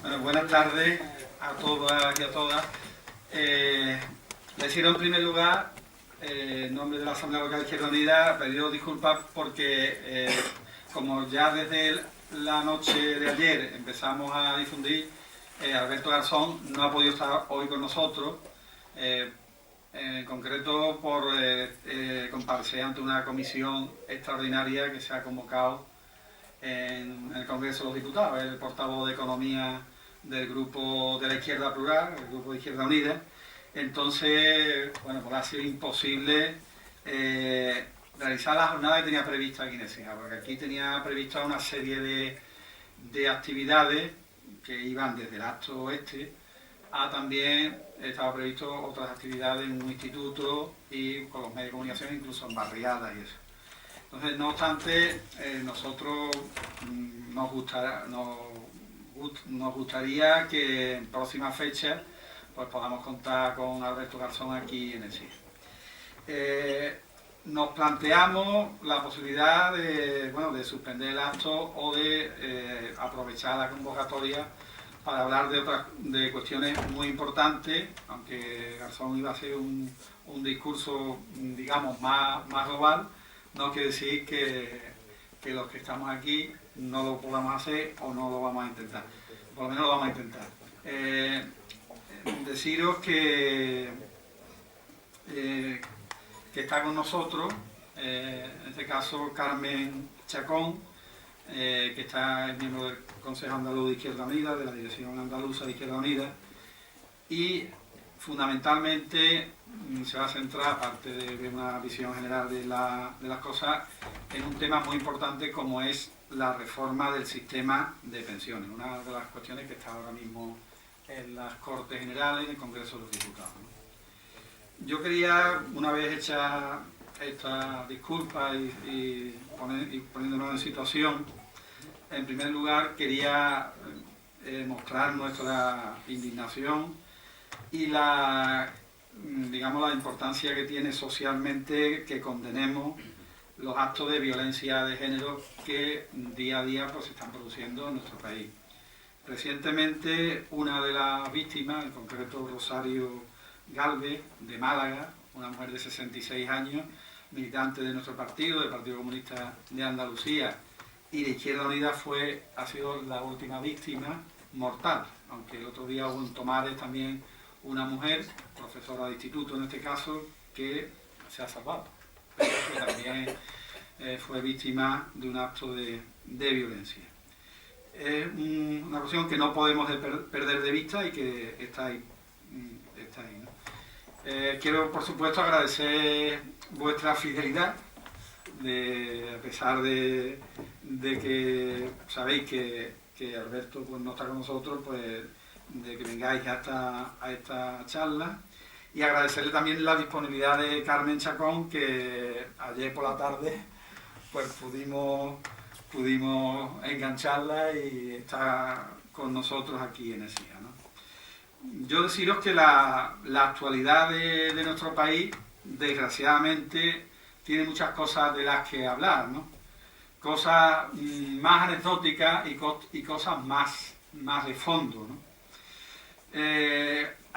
Bueno, buenas tardes a todas y a todas. Deciros en primer lugar, en nombre de la Asamblea Local de Izquierda Unida, pediros disculpas porque, como ya desde la noche de ayer empezamos a difundir, Alberto Garzón no ha podido estar hoy con nosotros, en concreto por comparecer ante una comisión extraordinaria que se ha convocado en el Congreso de los Diputados, el portavoz de Economía del Grupo de la Izquierda Plural, el Grupo de Izquierda Unida. Entonces, bueno, pues ha sido imposible realizar la jornada que tenía prevista aquí en Écija, porque aquí tenía prevista una serie de actividades que iban desde el acto este a también estaba previsto otras actividades en un instituto y con los medios de comunicación, incluso en barriadas y eso. Entonces, no obstante, nosotros nos gustaría que en próximas fechas pues podamos contar con Alberto Garzón aquí en el sitio. Nos planteamos la posibilidad de suspender el acto o de aprovechar la convocatoria para hablar de cuestiones muy importantes, aunque Garzón iba a hacer un discurso, digamos, más global. No quiere decir que los que estamos aquí no lo podamos hacer o no lo vamos a intentar. Por lo menos lo vamos a intentar. Deciros que está con nosotros, en este caso Carmen Chacón, que es miembro del Consejo Andaluz de Izquierda Unida, de la Dirección Andaluza de Izquierda Unida, y fundamentalmente se va a centrar, aparte de una visión general de las cosas, en un tema muy importante como es la reforma del sistema de pensiones, una de las cuestiones que está ahora mismo en las Cortes Generales, en el Congreso de los Diputados. Yo quería, una vez hecha esta disculpa y poniéndonos en situación, en primer lugar quería mostrar nuestra indignación y la importancia que tiene socialmente que condenemos los actos de violencia de género que día a día pues, se están produciendo en nuestro país. Recientemente una de las víctimas, en concreto Rosario Galvez, de Málaga, una mujer de 66 años, militante de nuestro partido, del Partido Comunista de Andalucía y de Izquierda Unida, ha sido la última víctima mortal, aunque el otro día hubo en Tomares también una mujer, profesora de instituto en este caso, que se ha salvado, pero que también fue víctima de un acto de violencia. Es una cuestión que no podemos perder de vista y que está ahí. ¿No? Quiero, por supuesto, agradecer vuestra fidelidad, a pesar de que sabéis que Alberto pues, no está con nosotros, pues de que vengáis a esta charla, y agradecerle también la disponibilidad de Carmen Chacón, que ayer por la tarde pues pudimos engancharla y está con nosotros aquí en Écija, ¿no? Yo deciros que la actualidad de nuestro país, desgraciadamente, tiene muchas cosas de las que hablar, ¿no? Cosas más anecdóticas y cosas más de fondo, ¿no?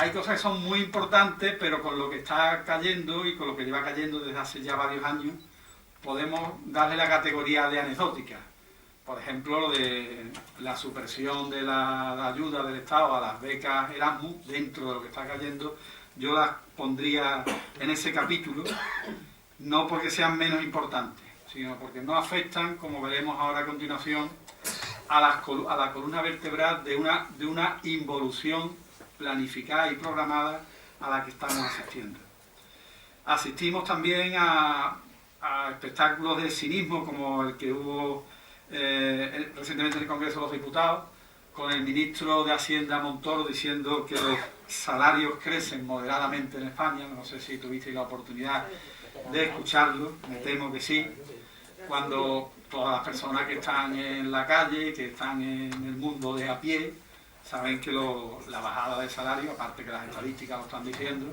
Hay cosas que son muy importantes, pero con lo que está cayendo y con lo que lleva cayendo desde hace ya varios años, podemos darle la categoría de anecdótica. Por ejemplo, lo de la supresión de la ayuda del Estado a las becas Erasmus, dentro de lo que está cayendo, yo las pondría en ese capítulo, no porque sean menos importantes, sino porque no afectan, como veremos ahora a continuación, a la columna vertebral de una involución planificada y programada a la que estamos asistiendo. Asistimos también a espectáculos de cinismo como el que hubo recientemente en el Congreso de los Diputados, con el ministro de Hacienda Montoro diciendo que los salarios crecen moderadamente en España. No sé si tuvisteis la oportunidad de escucharlo, me temo que sí, cuando todas las personas que están en la calle, que están en el mundo de a pie, saben que la bajada de salario, aparte que las estadísticas lo están diciendo,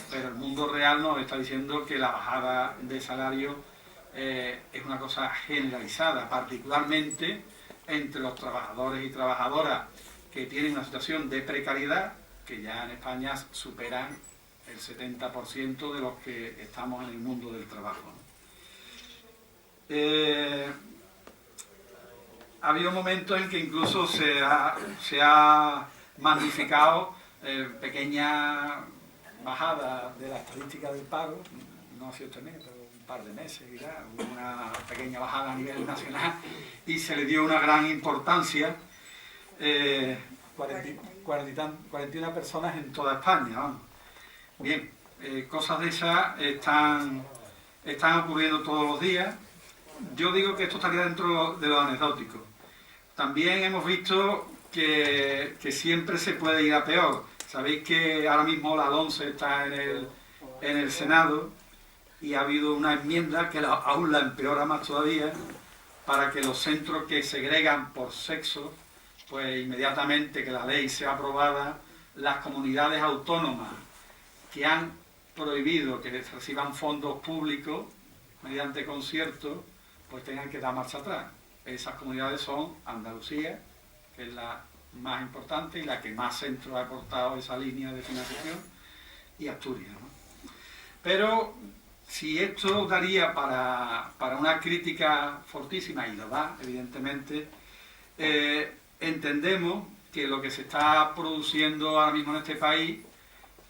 pero el mundo real nos está diciendo que la bajada de salario es una cosa generalizada, particularmente entre los trabajadores y trabajadoras que tienen una situación de precariedad que ya en España superan el 70% de los que estamos en el mundo del trabajo, ¿no? Ha habido momentos en que incluso se ha magnificado pequeña bajada de la estadística del paro, no ha sido este mes, pero un par de meses, ya, una pequeña bajada a nivel nacional, y se le dio una gran importancia, 41 personas en toda España, vamos. Bien, cosas de esas están ocurriendo todos los días. Yo digo que esto estaría dentro de lo anecdótico. También hemos visto que siempre se puede ir a peor. Sabéis que ahora mismo la LOMCE está en el Senado y ha habido una enmienda que aún la empeora más todavía, para que los centros que segregan por sexo, pues inmediatamente que la ley sea aprobada, las comunidades autónomas que han prohibido que reciban fondos públicos mediante concierto, pues tengan que dar marcha atrás. Esas comunidades son Andalucía, que es la más importante y la que más centros ha aportado esa línea de financiación, y Asturias, ¿no? Pero si esto daría para una crítica fortísima, y lo da, evidentemente, entendemos que lo que se está produciendo ahora mismo en este país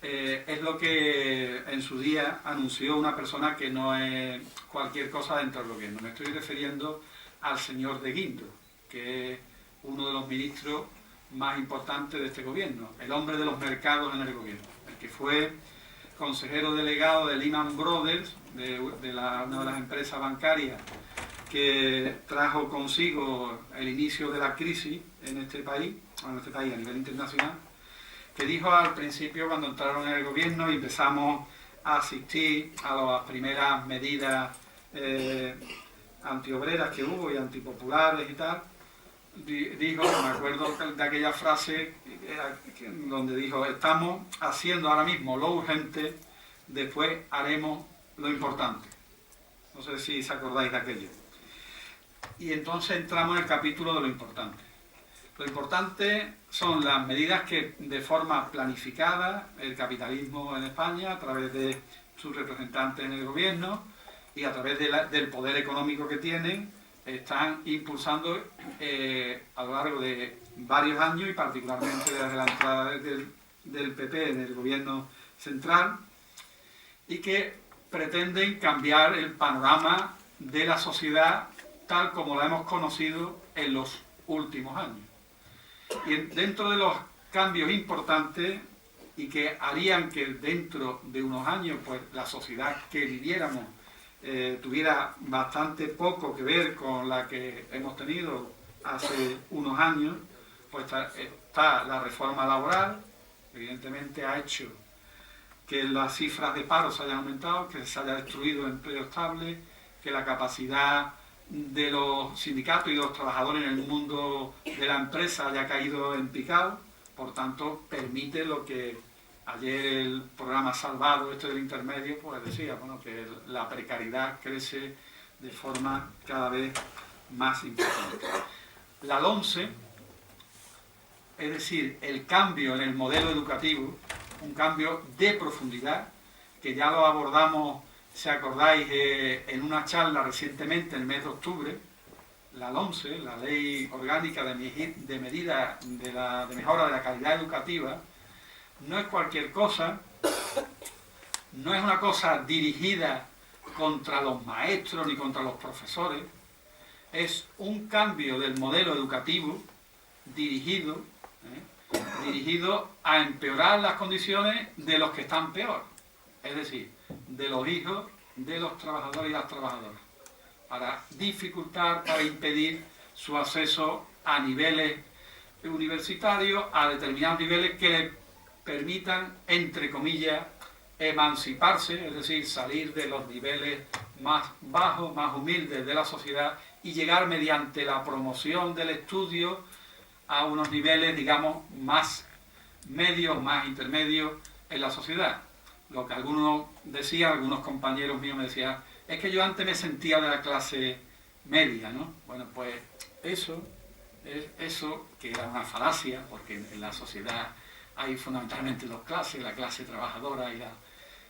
es lo que en su día anunció una persona que no es cualquier cosa dentro del gobierno. Me estoy refiriendo al señor de Guindos, que es uno de los ministros más importantes de este gobierno, el hombre de los mercados en el gobierno, el que fue consejero delegado de Lehman Brothers, de una de las empresas bancarias que trajo consigo el inicio de la crisis en este país a nivel internacional, que dijo al principio, cuando entraron en el gobierno y empezamos a asistir a las primeras medidas antiobreras que hubo y antipopulares y tal, dijo, me acuerdo de aquella frase donde dijo: estamos haciendo ahora mismo lo urgente, después haremos lo importante. No sé si os acordáis de aquello. Y entonces entramos en el capítulo de lo importante. Lo importante son las medidas que, de forma planificada, el capitalismo en España, a través de sus representantes en el gobierno y a través del poder económico que tienen, están impulsando a lo largo de varios años, y particularmente desde la entrada del PP en el gobierno central, y que pretenden cambiar el panorama de la sociedad tal como la hemos conocido en los últimos años. Y dentro de los cambios importantes, y que harían que dentro de unos años pues la sociedad que viviéramos tuviera bastante poco que ver con la que hemos tenido hace unos años, pues está la reforma laboral. Evidentemente ha hecho que las cifras de paro se hayan aumentado, que se haya destruido el empleo estable, que la capacidad de los sindicatos y de los trabajadores en el mundo de la empresa haya caído en picado. Por tanto, permite lo que ayer el programa Salvado, del intermedio, pues decía, bueno, que la precariedad crece de forma cada vez más importante. La LOMCE, es decir, el cambio en el modelo educativo, un cambio de profundidad, que ya lo abordamos, si acordáis, en una charla recientemente, en el mes de octubre. La LOMCE, la Ley Orgánica de Medidas de Mejora de la Calidad Educativa, no es cualquier cosa, no es una cosa dirigida contra los maestros ni contra los profesores, es un cambio del modelo educativo dirigido a empeorar las condiciones de los que están peor, es decir, de los hijos de los trabajadores y las trabajadoras, para dificultar, para impedir su acceso a niveles universitarios, a determinados niveles que le permitan, entre comillas, emanciparse, es decir, salir de los niveles más bajos, más humildes de la sociedad, y llegar mediante la promoción del estudio a unos niveles, digamos, más medios, más intermedios en la sociedad. Lo que algunos decían, algunos compañeros míos me decían, es que yo antes me sentía de la clase media, ¿no? Bueno, pues eso Eso, que era una falacia, porque en la sociedad hay fundamentalmente dos clases, la clase trabajadora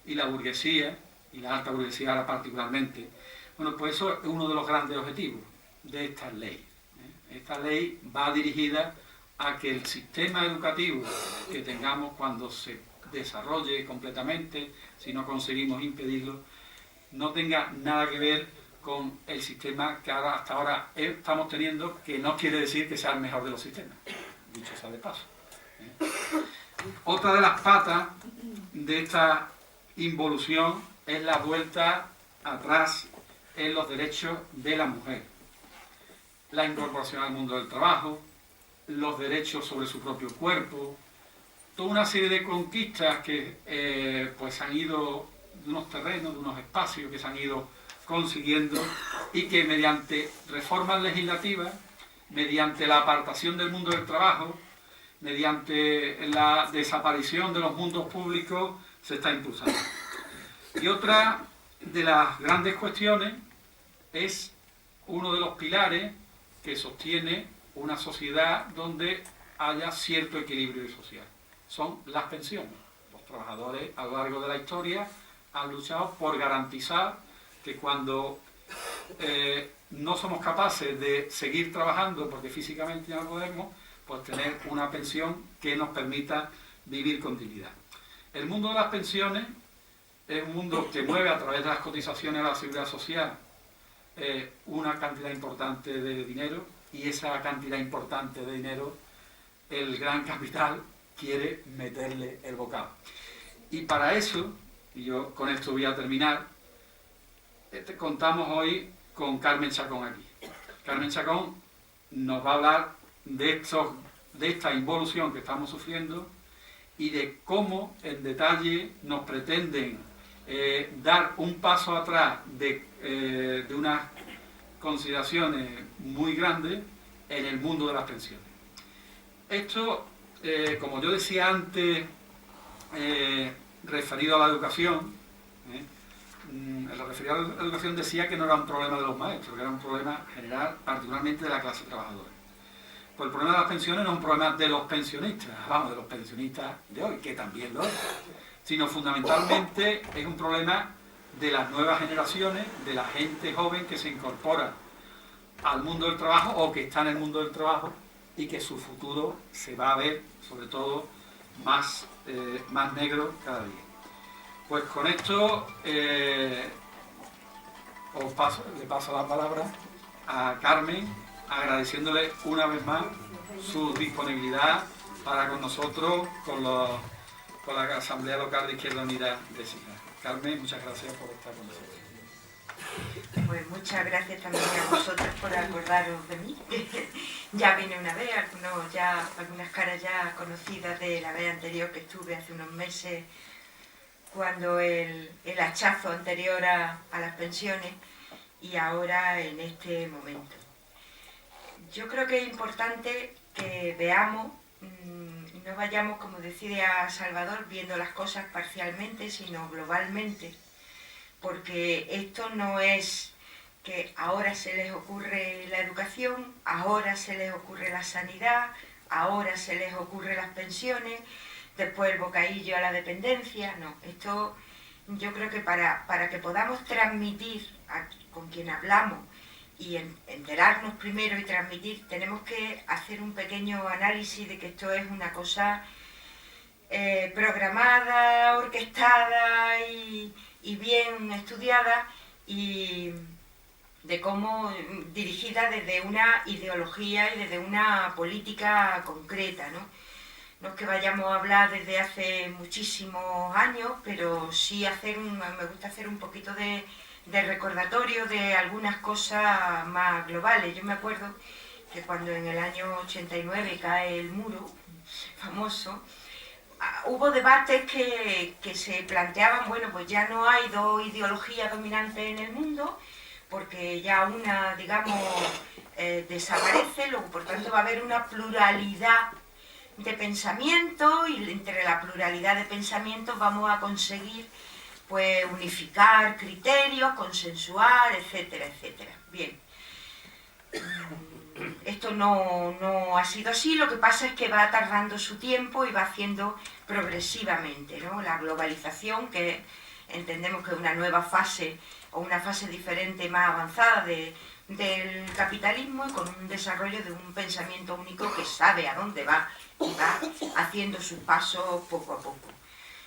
y la burguesía, y la alta burguesía ahora particularmente. Bueno, pues eso es uno de los grandes objetivos de esta ley. Esta ley va dirigida a que el sistema educativo que tengamos cuando se desarrolle completamente, si no conseguimos impedirlo, no tenga nada que ver con el sistema que hasta ahora estamos teniendo, que no quiere decir que sea el mejor de los sistemas, dicho sea de paso. Otra de las patas de esta involución es la vuelta atrás en los derechos de la mujer, la incorporación al mundo del trabajo, los derechos sobre su propio cuerpo, toda una serie de conquistas que pues han ido de unos terrenos, de unos espacios que se han ido consiguiendo y que mediante reformas legislativas, mediante la apartación del mundo del trabajo, mediante la desaparición de los mundos públicos, se está impulsando. Y otra de las grandes cuestiones es uno de los pilares que sostiene una sociedad donde haya cierto equilibrio social. Son las pensiones. Los trabajadores a lo largo de la historia han luchado por garantizar que cuando no somos capaces de seguir trabajando porque físicamente ya no podemos, pues tener una pensión que nos permita vivir con dignidad. El mundo de las pensiones es un mundo que mueve a través de las cotizaciones a la seguridad social una cantidad importante de dinero, y esa cantidad importante de dinero el gran capital quiere meterle el bocado. Y para eso, y yo con esto voy a terminar, contamos hoy con Carmen Chacón aquí. Carmen Chacón nos va a hablar de esta involución que estamos sufriendo y de cómo en detalle nos pretenden dar un paso atrás de unas consideraciones muy grandes en el mundo de las pensiones. Esto, como yo decía antes, referido a la educación, el referido a la educación decía que no era un problema de los maestros, que era un problema general, particularmente de la clase trabajadora. Pues el problema de las pensiones no es un problema de los pensionistas, vamos, de los pensionistas de hoy, que también lo es, sino fundamentalmente es un problema de las nuevas generaciones, de la gente joven que se incorpora al mundo del trabajo o que está en el mundo del trabajo y que su futuro se va a ver, sobre todo, más negro cada día. Pues con esto le paso la palabra a Carmen, agradeciéndole una vez más su disponibilidad para con nosotros, con la Asamblea Local de Izquierda Unida de Écija. Carmen, muchas gracias por estar con nosotros. Pues muchas gracias también a vosotros por acordaros de mí. Ya vine una vez, algunas caras ya conocidas de la vez anterior que estuve hace unos meses, cuando el hachazo anterior a las pensiones, y ahora en este momento. Yo creo que es importante que veamos y no vayamos, como decía Salvador, viendo las cosas parcialmente, sino globalmente, porque esto no es que ahora se les ocurre la educación, ahora se les ocurre la sanidad, ahora se les ocurre las pensiones, después el bocadillo a la dependencia. No, esto yo creo que para que podamos transmitir con quien hablamos y enterarnos primero y transmitir, tenemos que hacer un pequeño análisis de que esto es una cosa programada, orquestada y bien estudiada, y de cómo dirigida desde una ideología y desde una política concreta, ¿no? No es que vayamos a hablar desde hace muchísimos años, pero sí me gusta hacer un poquito de recordatorio de algunas cosas más globales. Yo me acuerdo que cuando en el año 89 cae el muro famoso, hubo debates que se planteaban, bueno, pues ya no hay dos ideologías dominantes en el mundo, porque ya una, digamos, desaparece, luego por tanto va a haber una pluralidad de pensamiento, y entre la pluralidad de pensamientos vamos a conseguir pues unificar criterios, consensuar, etcétera, etcétera. Bien. esto no ha sido así, lo que pasa es que va tardando su tiempo y va haciendo progresivamente, ¿no? La globalización, que entendemos que es una nueva fase o una fase diferente más avanzada del capitalismo, y con un desarrollo de un pensamiento único que sabe a dónde va y va haciendo sus pasos poco a poco.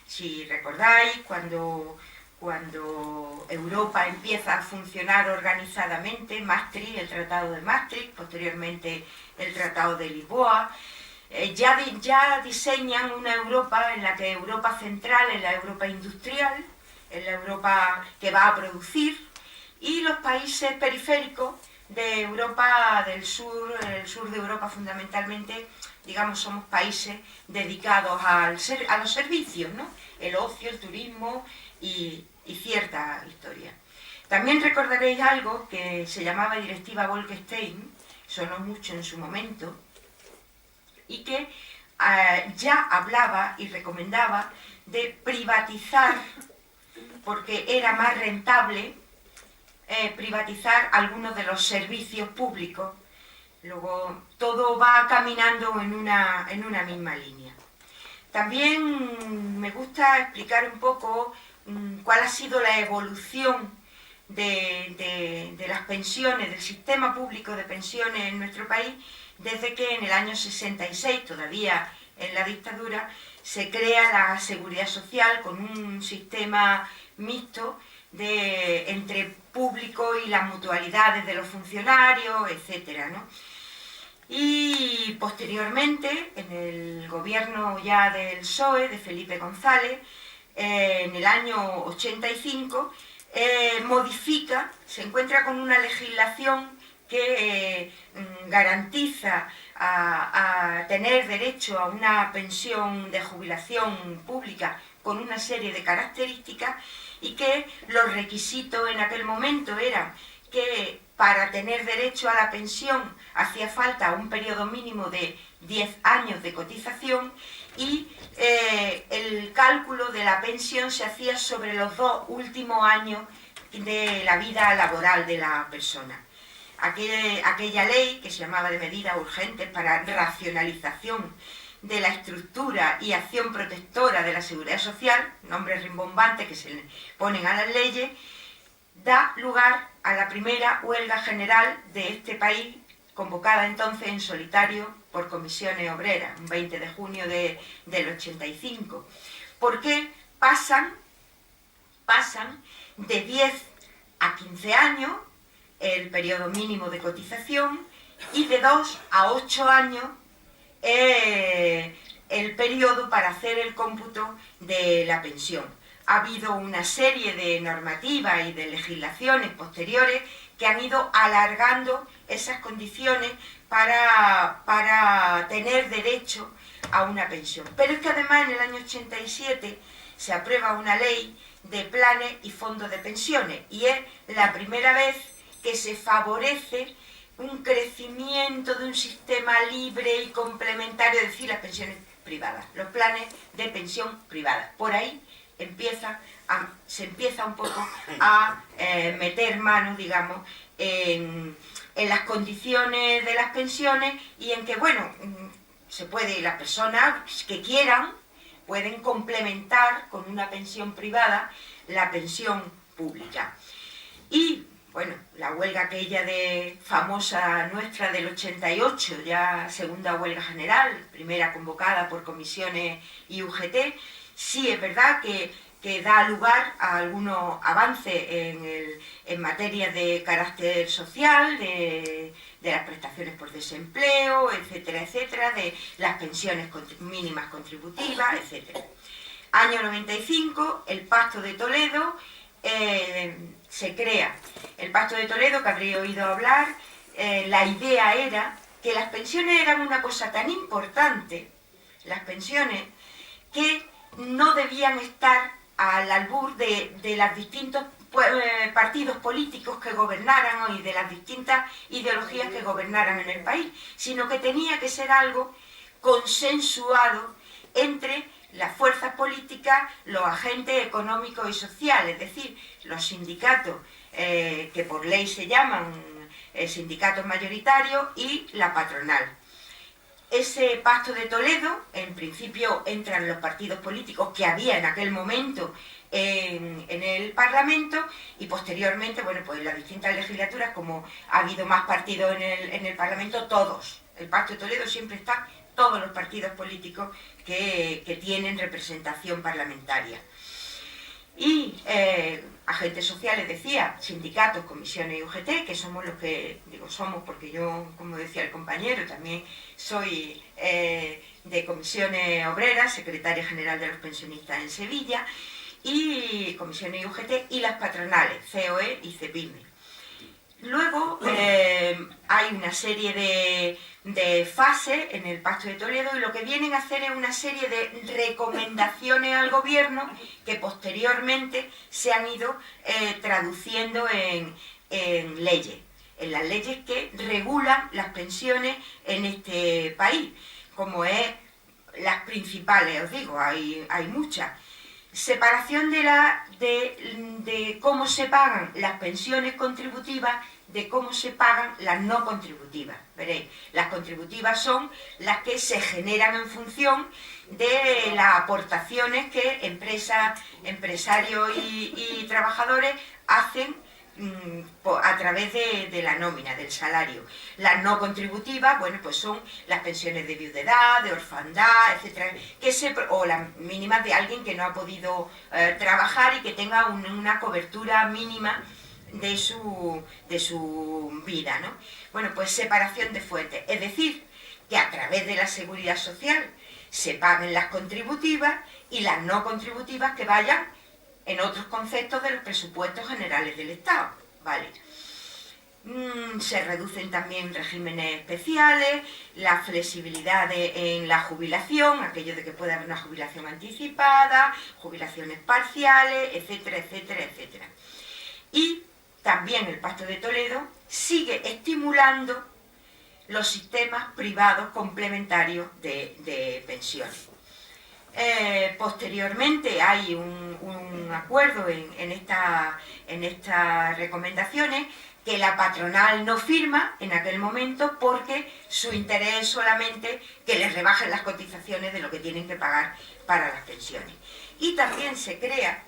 Si recordáis, cuando Europa empieza a funcionar organizadamente, Maastricht, el Tratado de Maastricht, posteriormente el Tratado de Lisboa, ya diseñan una Europa en la que Europa central es la Europa industrial, es la Europa que va a producir, y los países periféricos de Europa del sur, el sur de Europa fundamentalmente, digamos, somos países dedicados a los servicios, ¿no? El ocio, el turismo y cierta historia. También recordaréis algo que se llamaba Directiva Bolkestein, sonó mucho en su momento, y que ya hablaba y recomendaba de privatizar, porque era más rentable privatizar algunos de los servicios públicos. Luego todo va caminando en una misma línea. También me gusta explicar un poco cuál ha sido la evolución de las pensiones, del sistema público de pensiones en nuestro país, desde que en el año 66, todavía en la dictadura, se crea la Seguridad Social con un sistema mixto entre público y las mutualidades de los funcionarios, etcétera, ¿no? Y posteriormente, en el gobierno ya del PSOE, de Felipe González, en el año 85, modifica, se encuentra con una legislación que garantiza a tener derecho a una pensión de jubilación pública con una serie de características, y que los requisitos en aquel momento eran que para tener derecho a la pensión hacía falta un periodo mínimo de 10 años de cotización, y el cálculo de la pensión se hacía sobre los 2 últimos años de la vida laboral de la persona. Aquella ley, que se llamaba de medidas urgentes para racionalización de la estructura y acción protectora de la Seguridad Social, nombres rimbombantes que se le ponen a las leyes, da lugar a la primera huelga general de este país, convocada entonces en solitario por comisiones obreras, un 20 de junio del 85. ¿Por qué pasan de 10 a 15 años el periodo mínimo de cotización, y de 2 a 8 años el periodo para hacer el cómputo de la pensión? Ha habido una serie de normativas y de legislaciones posteriores que han ido alargando esas condiciones para tener derecho a una pensión. Pero es que además en el año 87 se aprueba una ley de planes y fondos de pensiones, y es la primera vez que se favorece un crecimiento de un sistema libre y complementario, es decir, las pensiones privadas, los planes de pensión privadas. Por ahí se empieza un poco a meter mano, digamos, en las condiciones de las pensiones, y en que, bueno, se puede, las personas que quieran pueden complementar con una pensión privada la pensión pública. Y bueno, la huelga aquella famosa nuestra del 88, ya segunda huelga general, primera convocada por comisiones y UGT, sí es verdad que da lugar a algunos avances en materia de carácter social, de las prestaciones por desempleo, etcétera, etcétera, de las pensiones mínimas contributivas, etcétera. Año 95, el Pacto de Toledo, se crea. El Pacto de Toledo, que habréis oído hablar, la idea era que las pensiones eran una cosa tan importante, las pensiones, que no debían estar al albur de los distintos partidos políticos que gobernaran y de las distintas ideologías que gobernaran en el país, sino que tenía que ser algo consensuado entre las fuerzas políticas, los agentes económicos y sociales, es decir, los sindicatos, que por ley se llaman sindicatos mayoritarios y la patronal. Ese pacto de Toledo, en principio entran los partidos políticos que había en aquel momento en el Parlamento, y posteriormente, bueno, pues en las distintas legislaturas, como ha habido más partidos en el Parlamento, todos. El pacto de Toledo siempre está todos los partidos políticos que tienen representación parlamentaria. Y agentes sociales, decía, sindicatos, comisiones y UGT, que somos los que, digo somos porque yo, como decía el compañero, también soy de comisiones obreras, secretaria general de los pensionistas en Sevilla, y comisiones y UGT, y las patronales, COE y CEPIME. Luego hay una serie de fases en el Pacto de Toledo, y lo que vienen a hacer es una serie de recomendaciones al gobierno que posteriormente se han ido traduciendo en leyes, en las leyes que regulan las pensiones en este país, como es las principales, os digo, hay muchas. Separación de cómo se pagan las pensiones contributivas de cómo se pagan las no contributivas. Veréis, las contributivas son las que se generan en función de las aportaciones que empresas, empresarios y trabajadores hacen a través de la nómina, del salario. Las no contributivas, bueno, pues son las pensiones de viudedad, de orfandad, etcétera, o las mínimas de alguien que no ha podido trabajar y que tenga una cobertura mínima de su vida, ¿no? Bueno, pues separación de fuentes, es decir, que a través de la seguridad social se paguen las contributivas y las no contributivas que vayan en otros conceptos de los presupuestos generales del Estado, ¿vale? Se reducen también regímenes especiales, la flexibilidad en la jubilación, aquello de que puede haber una jubilación anticipada, jubilaciones parciales, etcétera, etcétera, etcétera. Y también el Pacto de Toledo sigue estimulando los sistemas privados complementarios de pensiones. Posteriormente hay un acuerdo en estas recomendaciones que la patronal no firma en aquel momento porque su interés es solamente que les rebajen las cotizaciones de lo que tienen que pagar para las pensiones. Y también se crea,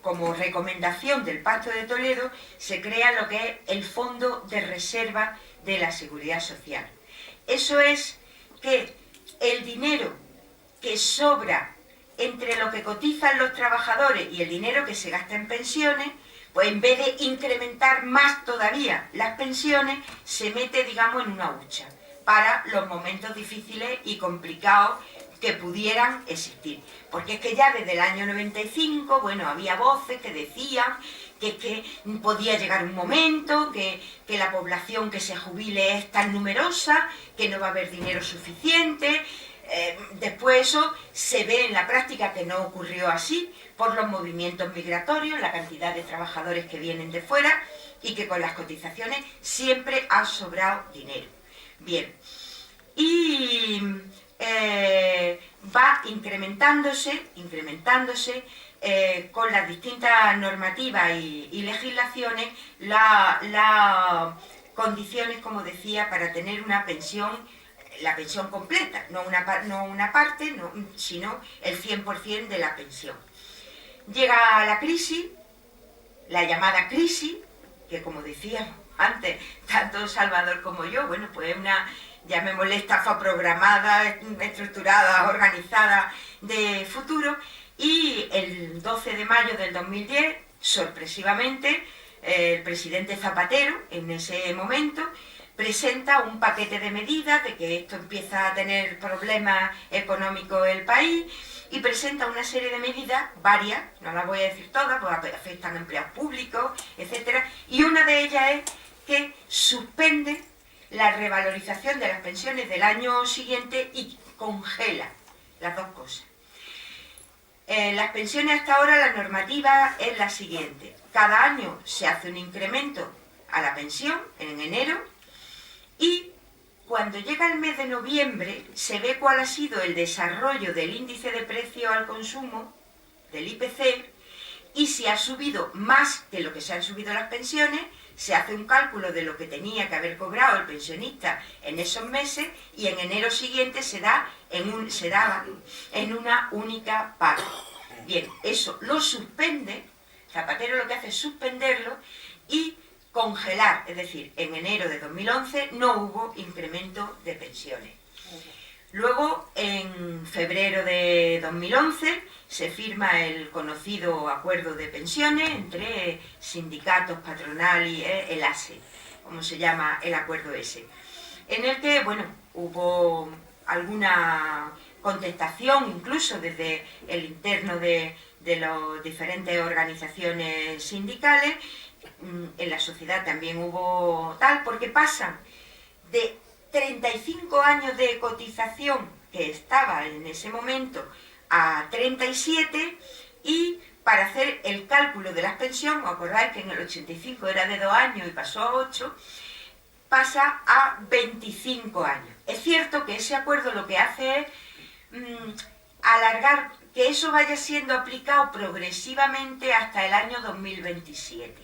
como recomendación del Pacto de Toledo, se crea lo que es el Fondo de Reserva de la Seguridad Social. Eso es que el dinero que sobra entre lo que cotizan los trabajadores y el dinero que se gasta en pensiones, pues en vez de incrementar más todavía las pensiones, se mete, digamos, en una hucha para los momentos difíciles y complicados que pudieran existir. Porque es que ya desde el año 95, bueno, había voces que decían que podía llegar un momento, que la población que se jubile es tan numerosa, que no va a haber dinero suficiente. Después eso se ve en la práctica que no ocurrió así, por los movimientos migratorios, la cantidad de trabajadores que vienen de fuera, y que con las cotizaciones siempre ha sobrado dinero. Bien, y va incrementándose con las distintas normativas y legislaciones las condiciones, como decía, para tener una pensión, la pensión completa, no una parte, sino el 100% de la pensión. Llega la crisis, la llamada crisis, que como decíamos antes, tanto Salvador como yo, bueno, pues una, llamémosle, estafa programada, estructurada, organizada de futuro. Y el 12 de mayo del 2010, sorpresivamente, el presidente Zapatero, en ese momento, presenta un paquete de medidas de que esto empieza a tener problemas económicos el país, y presenta una serie de medidas, varias, no las voy a decir todas, porque afectan a empleados públicos, etc. Y una de ellas es que suspende la revalorización de las pensiones del año siguiente y congela las dos cosas. Las pensiones hasta ahora, la normativa es la siguiente: cada año se hace un incremento a la pensión en enero, y cuando llega el mes de noviembre se ve cuál ha sido el desarrollo del índice de precio al consumo, del IPC, y si ha subido más que lo que se han subido las pensiones, se hace un cálculo de lo que tenía que haber cobrado el pensionista en esos meses y en enero siguiente se daba en una única paga. Bien, eso lo suspende, Zapatero lo que hace es suspenderlo y congelar, es decir, en enero de 2011 no hubo incremento de pensiones. Luego, en febrero de 2011, se firma el conocido acuerdo de pensiones entre sindicatos, patronal y el ASE, como se llama el acuerdo ese, en el que, bueno, hubo alguna contestación incluso desde el interno de las diferentes organizaciones sindicales. En la sociedad también hubo tal, porque pasan de 35 años de cotización que estaba en ese momento a 37, y para hacer el cálculo de las pensiones, ¿os acordáis que en el 85 era de 2 años y pasó a 8? Pasa a 25 años. Es cierto que ese acuerdo lo que hace es alargar, que eso vaya siendo aplicado progresivamente hasta el año 2027,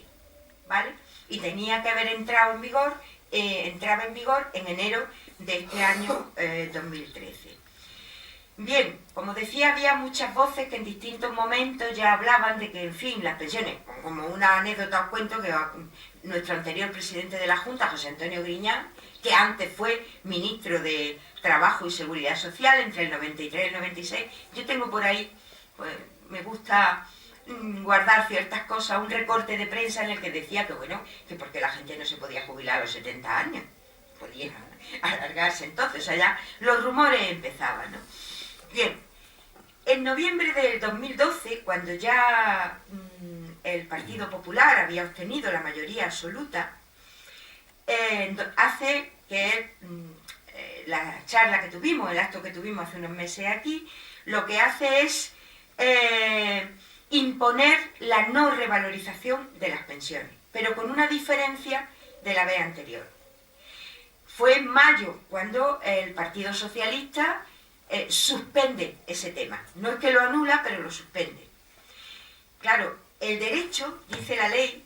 ¿vale? Y tenía que haber entrado en vigor, entraba en vigor en enero de este año 2013. Bien, como decía, había muchas voces que en distintos momentos ya hablaban de que, en fin, las pensiones, como una anécdota os cuento que nuestro anterior presidente de la Junta, José Antonio Griñán, que antes fue ministro de Trabajo y Seguridad Social entre el 93 y el 96, yo tengo por ahí, pues me gusta guardar ciertas cosas, un recorte de prensa en el que decía que, bueno, que porque la gente no se podía jubilar a los 70 años, podía alargarse entonces, o sea, ya los rumores empezaban, ¿no? Bien, en noviembre del 2012, cuando ya el Partido Popular había obtenido la mayoría absoluta, hace que la charla que tuvimos, el acto que tuvimos hace unos meses aquí, lo que hace es imponer la no revalorización de las pensiones, pero con una diferencia de la vez anterior. Fue en mayo cuando el Partido Socialista suspende ese tema. No es que lo anula, pero lo suspende. Claro, el derecho, dice la ley,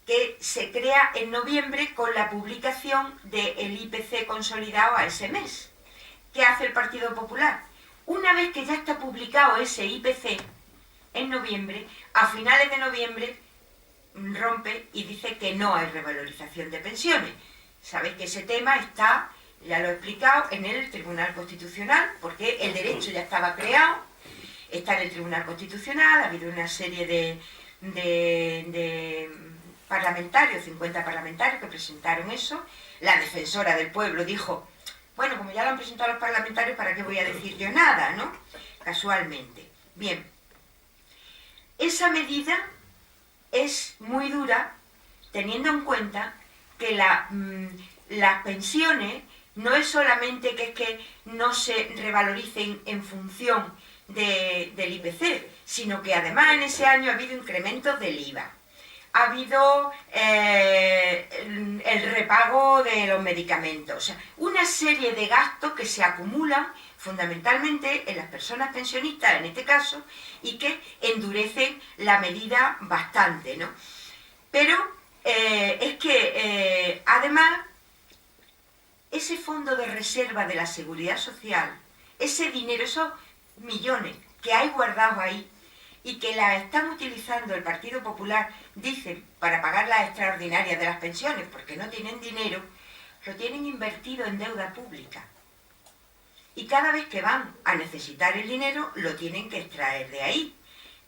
que se crea en noviembre con la publicación del IPC consolidado a ese mes. ¿Qué hace el Partido Popular? Una vez que ya está publicado ese IPC en noviembre, a finales de noviembre rompe y dice que no hay revalorización de pensiones. Sabéis que ese tema está, ya lo he explicado, en el Tribunal Constitucional, porque el derecho ya estaba creado, está en el Tribunal Constitucional, ha habido una serie de parlamentarios, 50 parlamentarios que presentaron eso. La defensora del pueblo dijo, bueno, como ya lo han presentado los parlamentarios, ¿para qué voy a decir yo nada, no? Casualmente. Bien, esa medida es muy dura, teniendo en cuenta que las pensiones no es solamente que no se revaloricen en función del IPC, sino que además en ese año ha habido incrementos del IVA. Ha habido el repago de los medicamentos, o sea, una serie de gastos que se acumulan fundamentalmente en las personas pensionistas, en este caso, y que endurecen la medida bastante, ¿no? Pero es que además ese fondo de reserva de la Seguridad Social, ese dinero, esos millones que hay guardados ahí y que la están utilizando el Partido Popular, dicen, para pagar las extraordinarias de las pensiones, porque no tienen dinero, lo tienen invertido en deuda pública. Y cada vez que van a necesitar el dinero, lo tienen que extraer de ahí.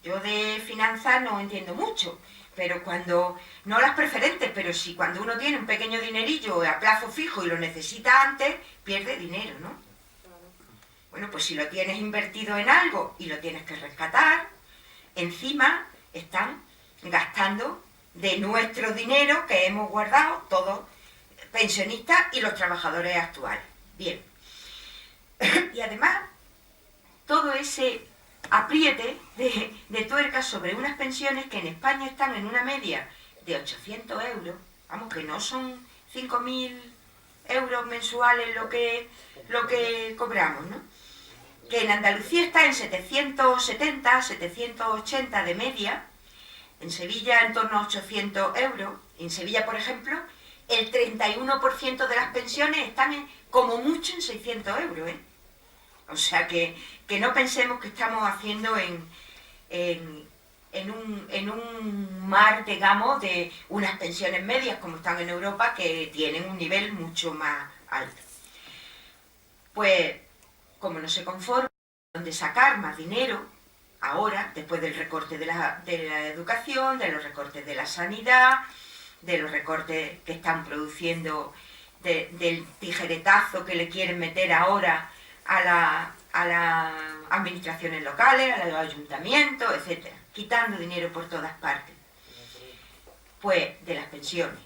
Yo de finanzas no entiendo mucho, pero cuando, no las preferentes, pero sí cuando uno tiene un pequeño dinerillo a plazo fijo y lo necesita antes, pierde dinero, ¿no? Bueno, pues si lo tienes invertido en algo y lo tienes que rescatar, encima están gastando de nuestro dinero que hemos guardado todos, pensionistas y los trabajadores actuales. Bien. Y además, todo ese apriete de tuerca sobre unas pensiones que en España están en una media de 800 euros, vamos, que no son 5.000 euros mensuales lo que cobramos, ¿no? Que en Andalucía está en 770, 780 de media, En Sevilla en torno a 800 euros. En Sevilla, por ejemplo, el 31% de las pensiones están como mucho en 600 euros, ¿eh? O sea que no pensemos que estamos haciendo en un mar, digamos, de unas pensiones medias como están en Europa, que tienen un nivel mucho más alto. Pues, como no se conforman, de sacar más dinero, ahora, después del recorte de la educación, de los recortes de la sanidad, de los recortes que están produciendo, del tijeretazo que le quieren meter ahora a las administraciones locales, a los ayuntamientos, etcétera, quitando dinero por todas partes. Pues de las pensiones,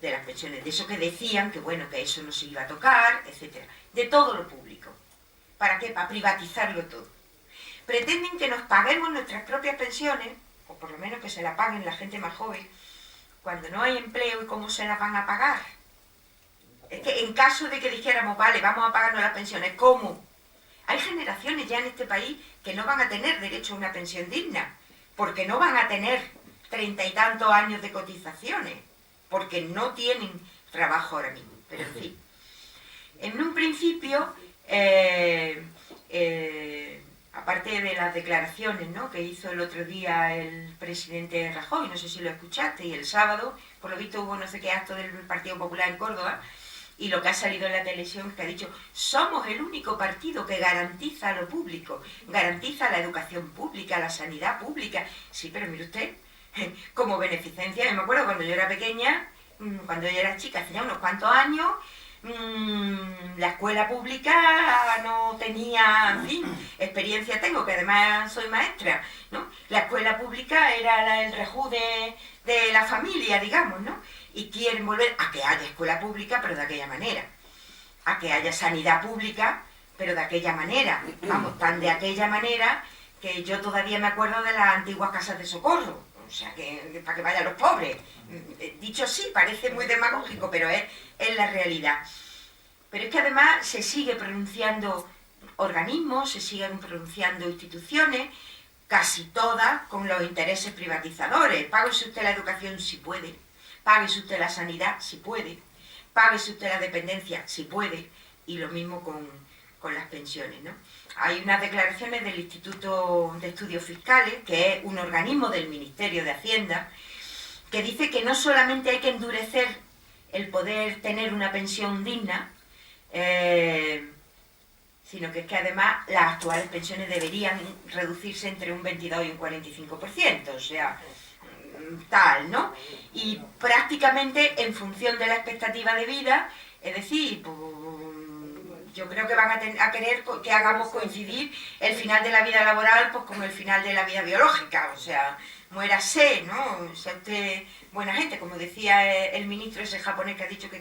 de eso que decían que bueno, que eso no se iba a tocar, etcétera, de todo lo público. ¿Para qué? Para privatizarlo todo. Pretenden que nos paguemos nuestras propias pensiones, o por lo menos que se la paguen la gente más joven, cuando no hay empleo. ¿Y cómo se las van a pagar? Es que en caso de que dijéramos, vale, vamos a pagarnos las pensiones, ¿cómo? Hay generaciones ya en este país que no van a tener derecho a una pensión digna, porque no van a tener 30 y tantos años de cotizaciones, porque no tienen trabajo ahora mismo. Pero en fin, en un principio, aparte de las declaraciones, ¿no?, que hizo el otro día el presidente Rajoy, no sé si lo escuchaste, y el sábado, por lo visto hubo no sé qué acto del Partido Popular en Córdoba, y lo que ha salido en la televisión es que ha dicho: somos el único partido que garantiza lo público, garantiza la educación pública, la sanidad pública. Sí, pero mire usted, como beneficencia, yo me acuerdo cuando yo era pequeña, cuando yo era chica, hace unos cuantos años, la escuela pública no tenía, en fin, experiencia tengo, que además soy maestra, ¿no? La escuela pública era el rejú de la familia, digamos, ¿no? Y quieren volver a que haya escuela pública, pero de aquella manera, a que haya sanidad pública, pero de aquella manera, vamos, tan de aquella manera que yo todavía me acuerdo de las antiguas casas de socorro, o sea, que para que vayan los pobres. Dicho así, parece muy demagógico, pero es la realidad. Pero es que además se sigue pronunciando organismos, se siguen pronunciando instituciones, casi todas con los intereses privatizadores. Páguese usted la educación si puede, páguese usted la sanidad si puede, páguese usted la dependencia si puede, y lo mismo con las pensiones, ¿no? Hay unas declaraciones del Instituto de Estudios Fiscales, que es un organismo del Ministerio de Hacienda, que dice que no solamente hay que endurecer el poder tener una pensión digna, sino que es que además las actuales pensiones deberían reducirse entre un 22 y un 45%, o sea, tal, ¿no? Y prácticamente en función de la expectativa de vida, es decir, pues, yo creo que van a querer que hagamos coincidir el final de la vida laboral pues con el final de la vida biológica, o sea, muérase, ¿no? Sea usted buena gente, como decía el ministro ese japonés que ha dicho que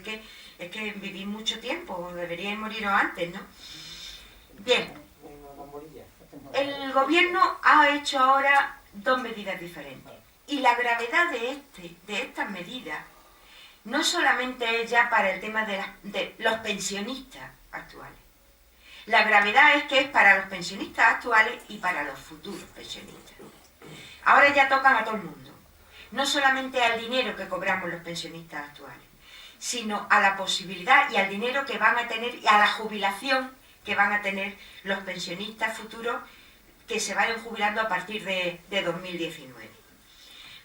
es que vivís mucho tiempo, deberíais moriros antes, ¿no? Bien, el gobierno ha hecho ahora dos medidas diferentes, y la gravedad de estas medidas no solamente es ya para el tema de los pensionistas actuales. La gravedad es que es para los pensionistas actuales y para los futuros pensionistas. Ahora ya tocan a todo el mundo. No solamente al dinero que cobramos los pensionistas actuales, sino a la posibilidad y al dinero que van a tener y a la jubilación que van a tener los pensionistas futuros que se vayan jubilando a partir de 2019.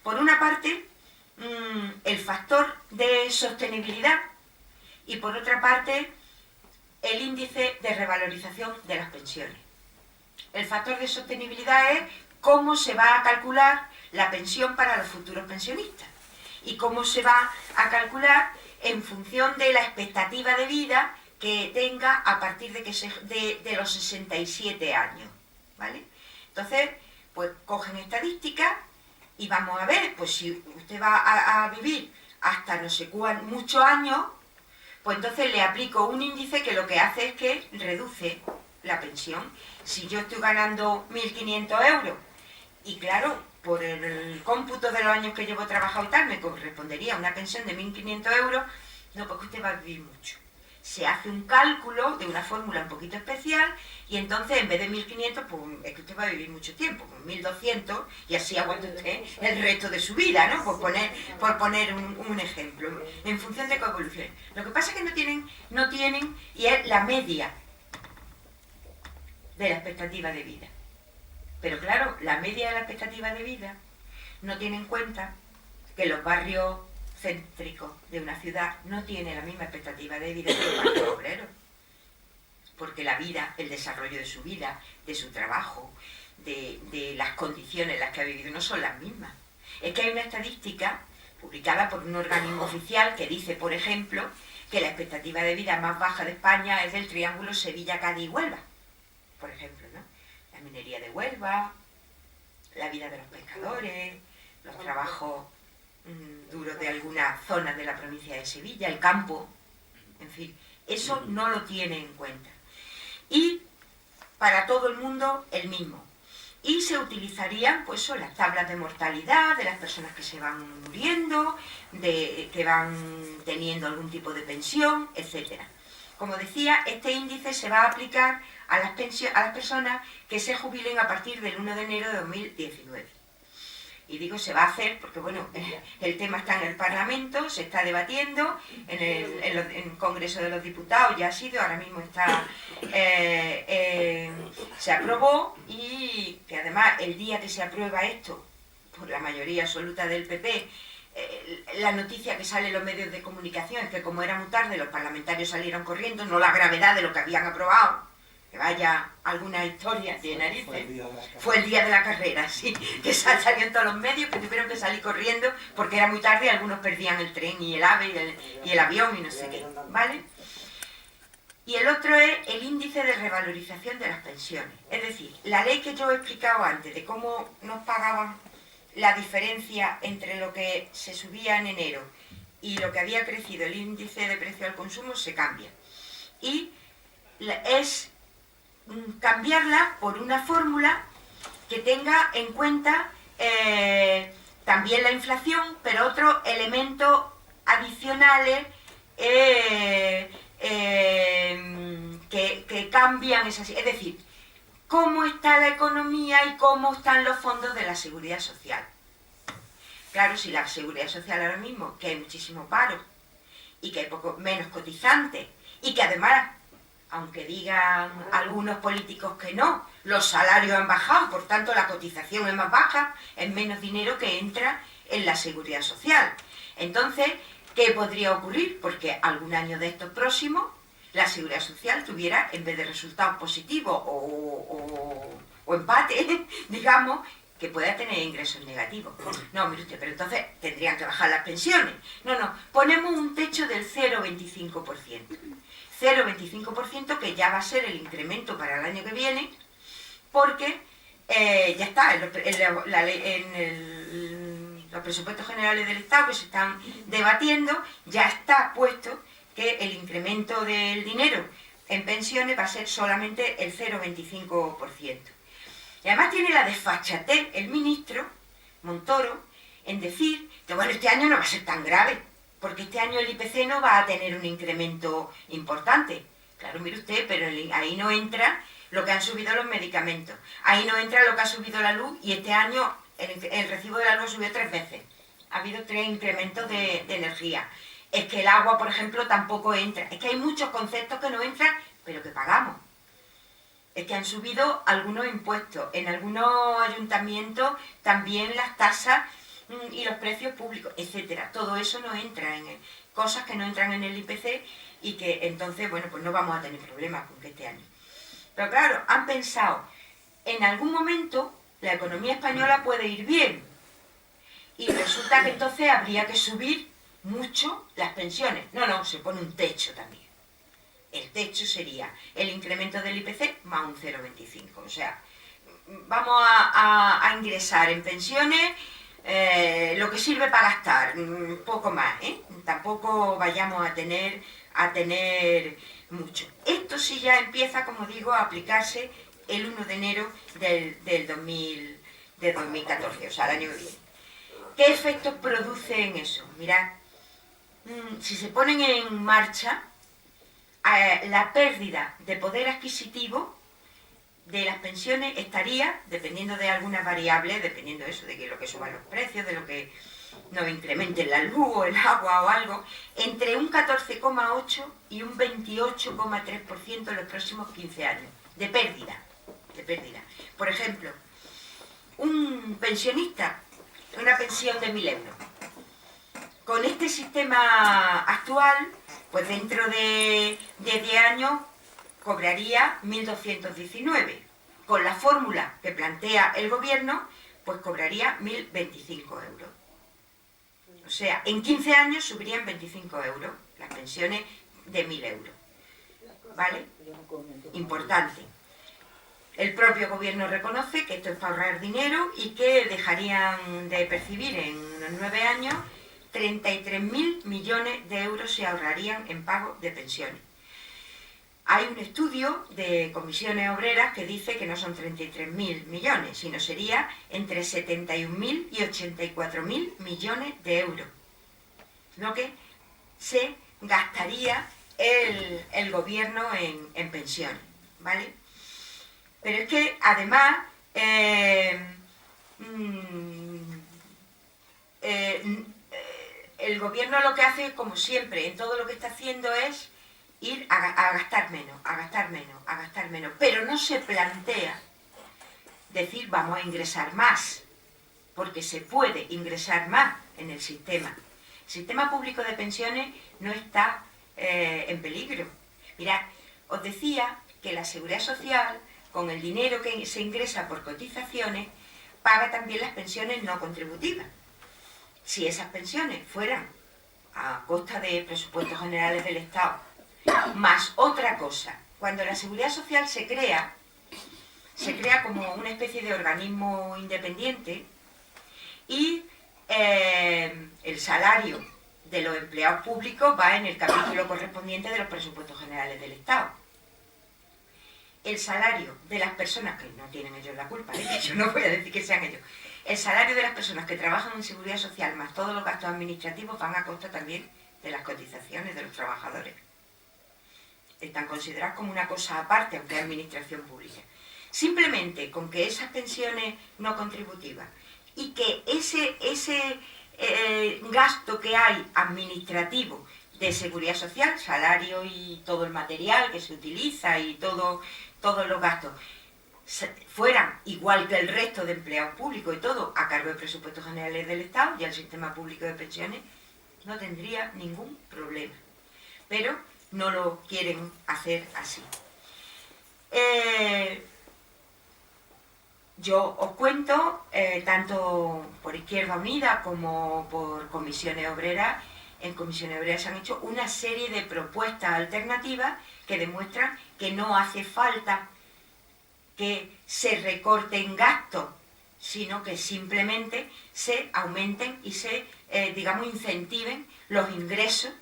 Por una parte, el factor de sostenibilidad, y por otra parte, el índice de revalorización de las pensiones. El factor de sostenibilidad es cómo se va a calcular la pensión para los futuros pensionistas y cómo se va a calcular en función de la expectativa de vida que tenga a partir de los 67 años, ¿vale? Entonces, pues cogen estadísticas y vamos a ver, pues si usted va a vivir hasta no sé cuántos, muchos años, pues entonces le aplico un índice que lo que hace es que reduce la pensión. Si yo estoy ganando 1.500 euros y claro, por el cómputo de los años que llevo trabajado y tal, me correspondería una pensión de 1.500 euros, no, porque usted va a vivir mucho. se hace un cálculo de una fórmula un poquito especial y entonces en vez de 1500, pues es que usted va a vivir mucho tiempo, pues 1200 y así aguanta usted el resto de su vida, ¿no? Por poner un ejemplo, en función de cómo evolucione. Lo que pasa es que no tienen, y es la media de la expectativa de vida. Pero claro, la media de la expectativa de vida no tiene en cuenta que los barrios céntricos de una ciudad no tienen la misma expectativa de vida que los barrios obreros. Porque la vida, el desarrollo de su vida, de su trabajo, de las condiciones en las que ha vivido, no son las mismas. Es que hay una estadística publicada por un organismo oficial que dice, por ejemplo, que la expectativa de vida más baja de España es del triángulo Sevilla, Cádiz y Huelva, por ejemplo, ¿no? La minería de Huelva, la vida de los pescadores, los trabajos duros de algunas zonas de la provincia de Sevilla, el campo, en fin, eso no lo tiene en cuenta. Y para todo el mundo el mismo. Y se utilizarían pues las tablas de mortalidad de las personas que se van muriendo, que van teniendo algún tipo de pensión, etc. Como decía, este índice se va a aplicar a las personas que se jubilen a partir del 1 de enero de 2019. Y digo se va a hacer porque, bueno, el tema está en el Parlamento, se está debatiendo, en el Congreso de los Diputados ya ha sido, ahora mismo está, se aprobó, y que además el día que se aprueba esto, por la mayoría absoluta del PP, la noticia que sale en los medios de comunicación es que como era muy tarde, los parlamentarios salieron corriendo, no la gravedad de lo que habían aprobado, que vaya alguna historia de narices. Fue el día de la carrera, sí, que salió en todos los medios, que tuvieron que salir corriendo porque era muy tarde y algunos perdían el tren y el AVE y el avión y no sé qué, ¿vale? Y el otro es el índice de revalorización de las pensiones. Es decir, la ley que yo he explicado antes de cómo nos pagaban la diferencia entre lo que se subía en enero y lo que había crecido el índice de precio al consumo se cambia. Y es cambiarla por una fórmula que tenga en cuenta también la inflación, pero otros elementos adicionales que cambian esas. Es decir, cómo está la economía y cómo están los fondos de la seguridad social. Claro, si la seguridad social ahora mismo, que hay muchísimo paro y que hay menos cotizantes y que además, aunque digan algunos políticos que no, los salarios han bajado, por tanto la cotización es más baja, es menos dinero que entra en la seguridad social. Entonces, ¿qué podría ocurrir? Porque algún año de estos próximos la seguridad social tuviera, en vez de resultados positivos o empate, digamos, que pueda tener ingresos negativos. No, mire usted, pero entonces tendrían que bajar las pensiones. No, ponemos un techo del 0,25%. 0,25% que ya va a ser el incremento para el año que viene, porque ya está, en los presupuestos generales del Estado que se están debatiendo, ya está puesto que el incremento del dinero en pensiones va a ser solamente el 0,25%. Y además tiene la desfachatez el ministro Montoro en decir que bueno, este año no va a ser tan grave, porque este año el IPC no va a tener un incremento importante. Claro, mire usted, pero ahí no entra lo que han subido los medicamentos, ahí no entra lo que ha subido la luz, y este año el recibo de la luz subió 3 veces. Ha habido 3 incrementos de energía. Es que el agua, por ejemplo, tampoco entra. Es que hay muchos conceptos que no entran, pero que pagamos. Es que han subido algunos impuestos, en algunos ayuntamientos también las tasas y los precios públicos, etcétera. Todo eso no entra en cosas que no entran en el IPC y que entonces, bueno, pues no vamos a tener problemas con que este año. Pero claro, han pensado, en algún momento la economía española puede ir bien y resulta que entonces habría que subir mucho las pensiones. No, se pone un techo también. El techo sería el incremento del IPC más un 0,25. O sea, vamos a ingresar en pensiones lo que sirve para gastar, poco más, tampoco vayamos a tener mucho. Esto sí ya empieza, como digo, a aplicarse el 1 de enero del 2014, o sea, el año que viene. ¿Qué efectos produce en eso? Mirad, si se ponen en marcha, la pérdida de poder adquisitivo de las pensiones estaría, dependiendo de algunas variables, dependiendo de eso, de que lo que suban los precios, de lo que nos incrementen la luz o el agua o algo, entre un 14,8 y un 28,3% en los próximos 15 años, de pérdida, de pérdida. Por ejemplo, un pensionista, una pensión de 1.000 euros, con este sistema actual, pues dentro de 10 años cobraría 1.219. Con la fórmula que plantea el gobierno, pues cobraría 1.025 euros. O sea, en 15 años subirían 25 euros las pensiones de 1.000 euros. ¿Vale? Importante. El propio gobierno reconoce que esto es para ahorrar dinero y que dejarían de percibir en unos 9 años 33.000 millones de euros se ahorrarían en pago de pensiones. Hay un estudio de comisiones obreras que dice que no son 33.000 millones, sino sería entre 71.000 y 84.000 millones de euros, lo que se gastaría el gobierno en pensiones, ¿vale? Pero es que además el gobierno lo que hace, como siempre, en todo lo que está haciendo es ir a gastar menos, a gastar menos, a gastar menos. Pero no se plantea decir vamos a ingresar más, porque se puede ingresar más en el sistema. El sistema público de pensiones no está en peligro. Mirad, os decía que la Seguridad Social, con el dinero que se ingresa por cotizaciones, paga también las pensiones no contributivas. Si esas pensiones fueran a costa de presupuestos generales del Estado, más otra cosa, cuando la Seguridad Social se crea como una especie de organismo independiente y el salario de los empleados públicos va en el capítulo correspondiente de los presupuestos generales del Estado. El salario de las personas, que no tienen ellos la culpa, yo no voy a decir que sean ellos, el salario de las personas que trabajan en Seguridad Social más todos los gastos administrativos van a costa también de las cotizaciones de los trabajadores. Están considerados como una cosa aparte, aunque es administración pública. Simplemente con que esas pensiones no contributivas y que ese gasto que hay administrativo de seguridad social, salario y todo el material que se utiliza y todos los gastos, fueran igual que el resto de empleados públicos y todo a cargo de presupuestos generales del Estado y al sistema público de pensiones, no tendría ningún problema. Pero no lo quieren hacer así. Yo os cuento, tanto por Izquierda Unida como por Comisiones Obreras, en Comisiones Obreras se han hecho una serie de propuestas alternativas que demuestran que no hace falta que se recorten gastos, sino que simplemente se aumenten y se, incentiven los ingresos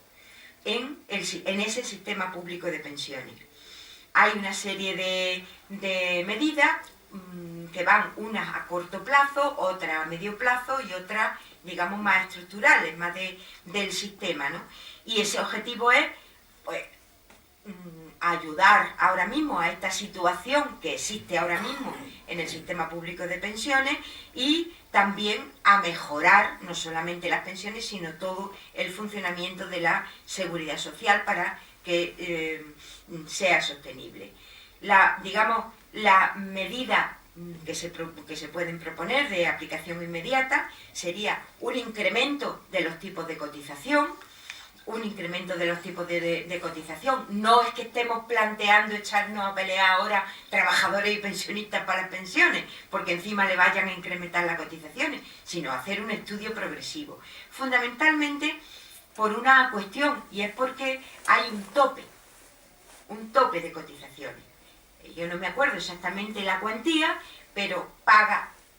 en ese sistema público de pensiones. Hay una serie de medidas que van unas a corto plazo, otras a medio plazo y otras, digamos, más estructurales, más del sistema, ¿no? Y ese objetivo es, pues, ayudar ahora mismo a esta situación que existe ahora mismo en el sistema público de pensiones y también a mejorar no solamente las pensiones, sino todo el funcionamiento de la seguridad social para que sea sostenible. La medida que se pueden proponer de aplicación inmediata sería un incremento de los tipos de cotización, cotización. No es que estemos planteando echarnos a pelear ahora trabajadores y pensionistas para las pensiones, porque encima le vayan a incrementar las cotizaciones, sino hacer un estudio progresivo. Fundamentalmente por una cuestión, y es porque hay un tope de cotizaciones. Yo no me acuerdo exactamente la cuantía, pero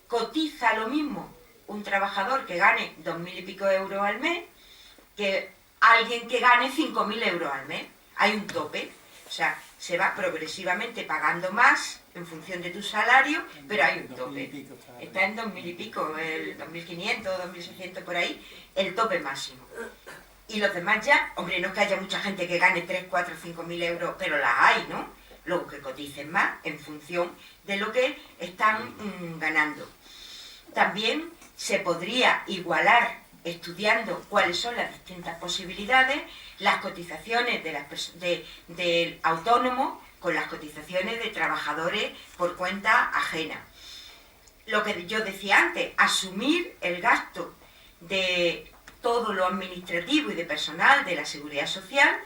cotiza lo mismo un trabajador que gane 2.000 y pico euros al mes que alguien que gane 5.000 euros al mes. Hay un tope, o sea, se va progresivamente pagando más en función de tu salario, pero hay un tope. Está en 2.000 y pico, el 2.500, 2.600 por ahí, el tope máximo. Y los demás ya, hombre, no es que haya mucha gente que gane 3, 4, 5.000 euros, pero las hay, ¿no? Luego que coticen más en función de lo que están ganando. También se podría igualar, estudiando cuáles son las distintas posibilidades, las cotizaciones del autónomo con las cotizaciones de trabajadores por cuenta ajena. Lo que yo decía antes, asumir el gasto de todo lo administrativo y de personal de la Seguridad Social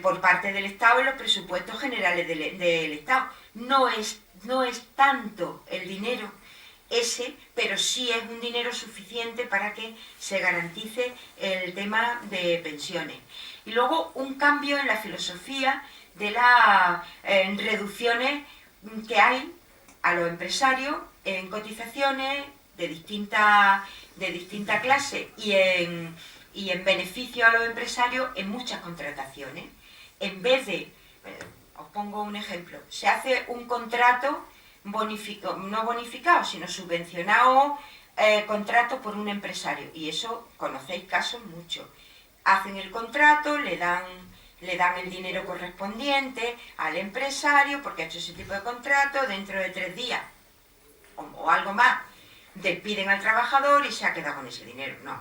por parte del Estado en los presupuestos generales del Estado. No es tanto el dinero ese, pero sí es un dinero suficiente para que se garantice el tema de pensiones. Y luego un cambio en la filosofía de las reducciones que hay a los empresarios en cotizaciones de distinta clase y en beneficio a los empresarios en muchas contrataciones. En vez de, os pongo un ejemplo, se hace un contrato no bonificado, sino subvencionado contrato por un empresario, y eso conocéis casos muchos. Hacen el contrato, le dan el dinero correspondiente al empresario porque ha hecho ese tipo de contrato, dentro de 3 días o algo más despiden al trabajador y se ha quedado con ese dinero. No,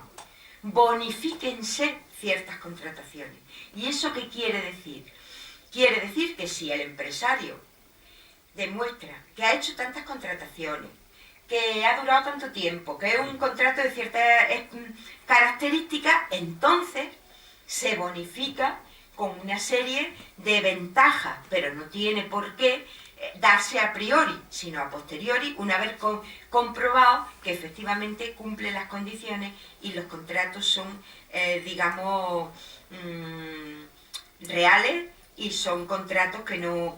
bonifíquense ciertas contrataciones. ¿Y eso qué quiere decir? Quiere decir que si el empresario demuestra que ha hecho tantas contrataciones, que ha durado tanto tiempo, que es un contrato de ciertas características, entonces se bonifica con una serie de ventajas, pero no tiene por qué darse a priori, sino a posteriori, una vez comprobado que efectivamente cumple las condiciones y los contratos son, digamos, reales, y son contratos que no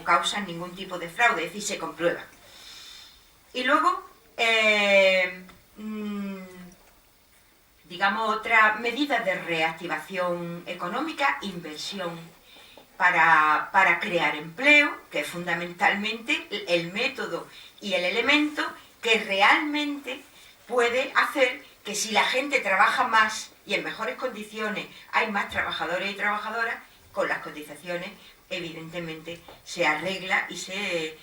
causan ningún tipo de fraude, es decir, se comprueban. Y luego, digamos, otra medida de reactivación económica, inversión para crear empleo, que es fundamentalmente el método y el elemento que realmente puede hacer que si la gente trabaja más y en mejores condiciones, hay más trabajadores y trabajadoras, con las cotizaciones evidentemente se arregla y se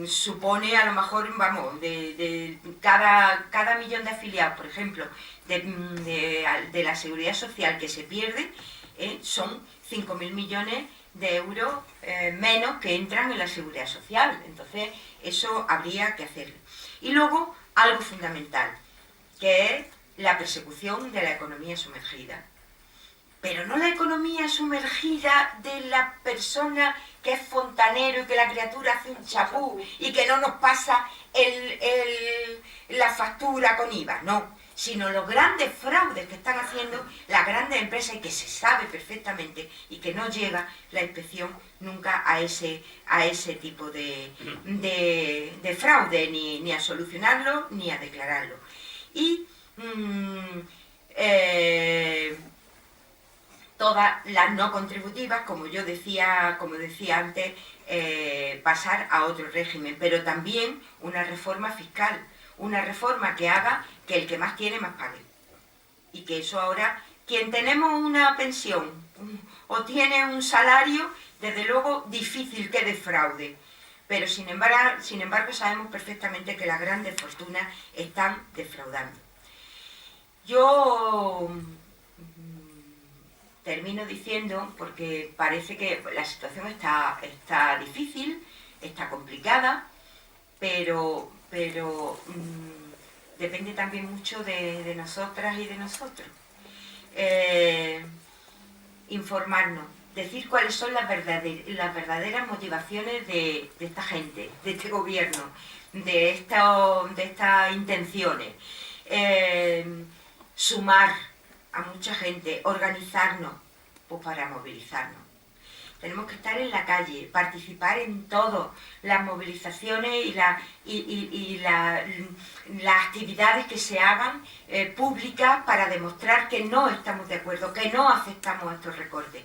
supone, a lo mejor, vamos, de cada millón de afiliados, por ejemplo, de la Seguridad Social que se pierde, son 5.000 millones de euros menos que entran en la Seguridad Social. Entonces eso habría que hacerlo. Y luego algo fundamental, que es la persecución de la economía sumergida. Pero no la economía sumergida de la persona que es fontanero y que la criatura hace un chapú y que no nos pasa la factura con IVA, no, sino los grandes fraudes que están haciendo las grandes empresas y que se sabe perfectamente y que no llega la inspección nunca a ese tipo de fraude, ni a solucionarlo ni a declararlo. Y todas las no contributivas, como decía antes, pasar a otro régimen, pero también una reforma fiscal, una reforma que haga que el que más tiene más pague. Y que eso ahora, quien tenemos una pensión o tiene un salario, desde luego difícil que defraude. Pero sin embargo sabemos perfectamente que las grandes fortunas están defraudando. Yo termino diciendo, porque parece que la situación está difícil, está complicada, pero depende también mucho de nosotras y de nosotros. Informarnos, decir cuáles son las verdaderas motivaciones de esta gente, de este gobierno, de estas intenciones. Sumar a mucha gente, organizarnos, pues para movilizarnos. Tenemos que estar en la calle, participar en todo, las movilizaciones y las actividades que se hagan públicas para demostrar que no estamos de acuerdo, que no aceptamos estos recortes.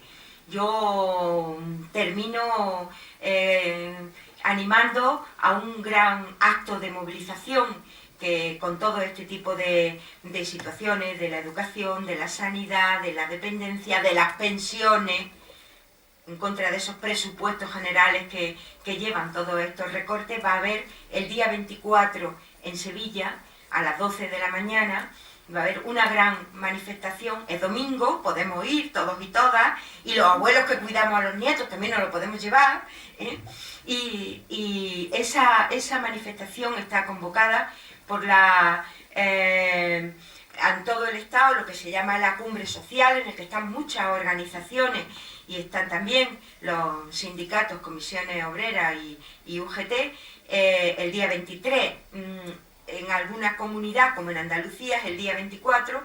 Yo termino animando a un gran acto de movilización que con todo este tipo de situaciones, de la educación, de la sanidad, de la dependencia, de las pensiones, en contra de esos presupuestos generales que llevan todos estos recortes, va a haber el día 24 en Sevilla, a las 12 de la mañana, va a haber una gran manifestación, es domingo, podemos ir todos y todas, y los abuelos que cuidamos a los nietos también nos lo podemos llevar, ¿eh? Y esa manifestación está convocada por en todo el Estado, lo que se llama la cumbre social, en el que están muchas organizaciones y están también los sindicatos, comisiones obreras y UGT, el día 23, en alguna comunidad como en Andalucía es el día 24,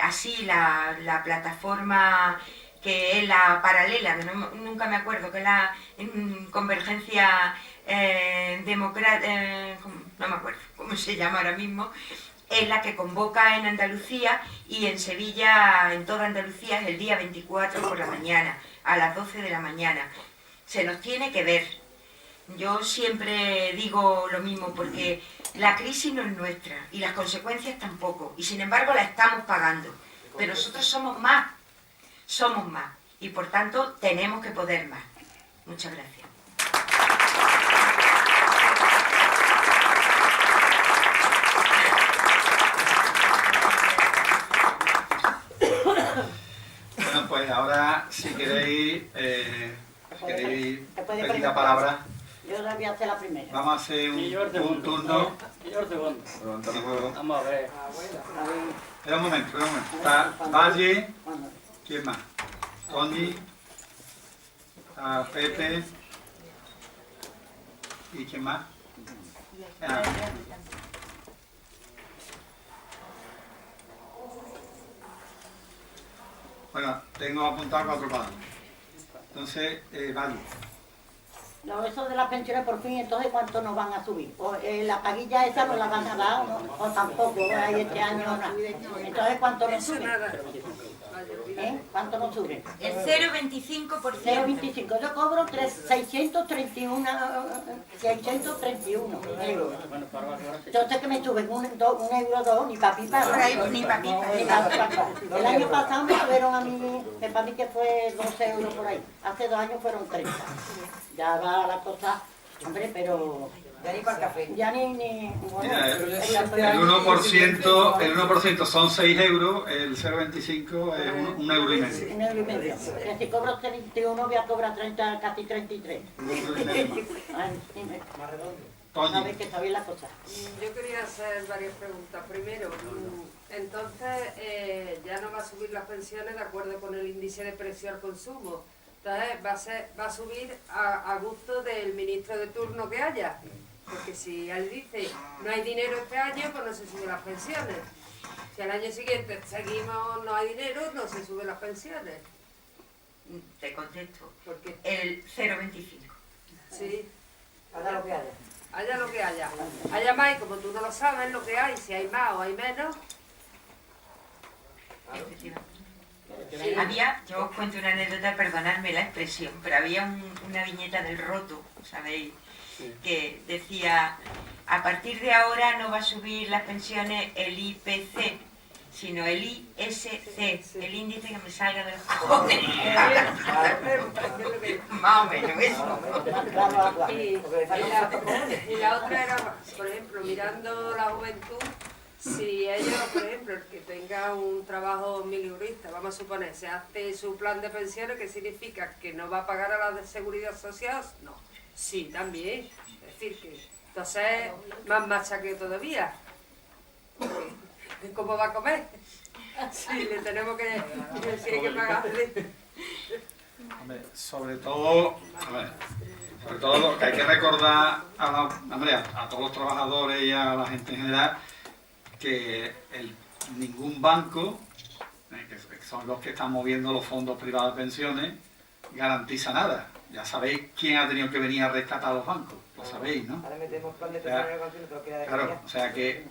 así la plataforma que es la paralela, que nunca me acuerdo, que es la Convergencia Democrática, no me acuerdo cómo se llama ahora mismo, es la que convoca en Andalucía, y en Sevilla, en toda Andalucía, es el día 24 por la mañana, a las 12 de la mañana. Se nos tiene que ver. Yo siempre digo lo mismo, porque la crisis no es nuestra y las consecuencias tampoco, y sin embargo la estamos pagando, pero nosotros somos más, y por tanto tenemos que poder más. Muchas gracias. Bueno, pues ahora, si queréis pedir la palabra. Yo le voy a hacer la primera. Vamos a hacer un turno. Y yo el segundo. Vamos a ver. Espera un momento. Está Valle. ¿Quién más? Tony. Está Pepe. ¿Y quién más? Ah. Bueno, tengo apuntado 4 palabras. Entonces, Valle. Eso de las pensiones por fin, entonces ¿cuánto nos van a subir? O, la paguilla esa no la van a dar, o tampoco, hay este año nada. Entonces ¿cuánto nos suben? ¿Cuánto nos suben? El 0,25%. 0,25. Yo cobro 631 euros. Entonces que me suben un euro dos, ni para pipa. Ni para pipa. El año pasado me subieron a mí, me parece que fue 12 euros por ahí. Hace 2 años fueron 30. Ya va la cosa, hombre, pero... Ya ni para el café. Ya ni bueno, mira, el 1% son 6 euros, el 0,25 es 1,5 euro. 1,5 euros. Si cobro 31 voy a cobrar 30, casi 33. Sabes que está bien la cosa. Yo quería hacer varias preguntas. Primero, entonces ya no va a subir las pensiones de acuerdo con el índice de precio al consumo. Entonces va a subir a gusto del ministro de turno que haya. Porque si él dice no hay dinero este año, pues no se suben las pensiones. Si al año siguiente seguimos no hay dinero, no se suben las pensiones. Te contesto. ¿Por qué? El 0,25. Sí. Haya lo que haya. Haya lo que haya. Haya más, y como tú no lo sabes lo que hay, si hay más o hay menos. Efectivamente. Sí. Yo os cuento una anécdota, perdonadme la expresión, pero había una viñeta del Roto, ¿sabéis? Que decía, a partir de ahora no va a subir las pensiones el IPC, sino el ISC, el índice que me salga de los cojones. Más o menos eso. Y la otra era, por ejemplo, mirando la juventud, si ellos, por ejemplo, el que tenga un trabajo milurista, vamos a suponer, se hace su plan de pensiones, ¿qué significa? ¿Que no va a pagar a la de seguridad social? No. Sí, también. Es decir, que entonces más machaqueo todavía. ¿Cómo va a comer? Sí, le tenemos que decir que pagarle. Hombre, sobre todo lo que hay que recordar a todos los trabajadores y a la gente en general, que ningún banco, que son los que están moviendo los fondos privados de pensiones, garantiza nada. Ya sabéis quién ha tenido que venir a rescatar a los bancos, lo sabéis, ¿no? Ahora metemos plan de pensiones en el banco y no te lo queda de Claro, o sea que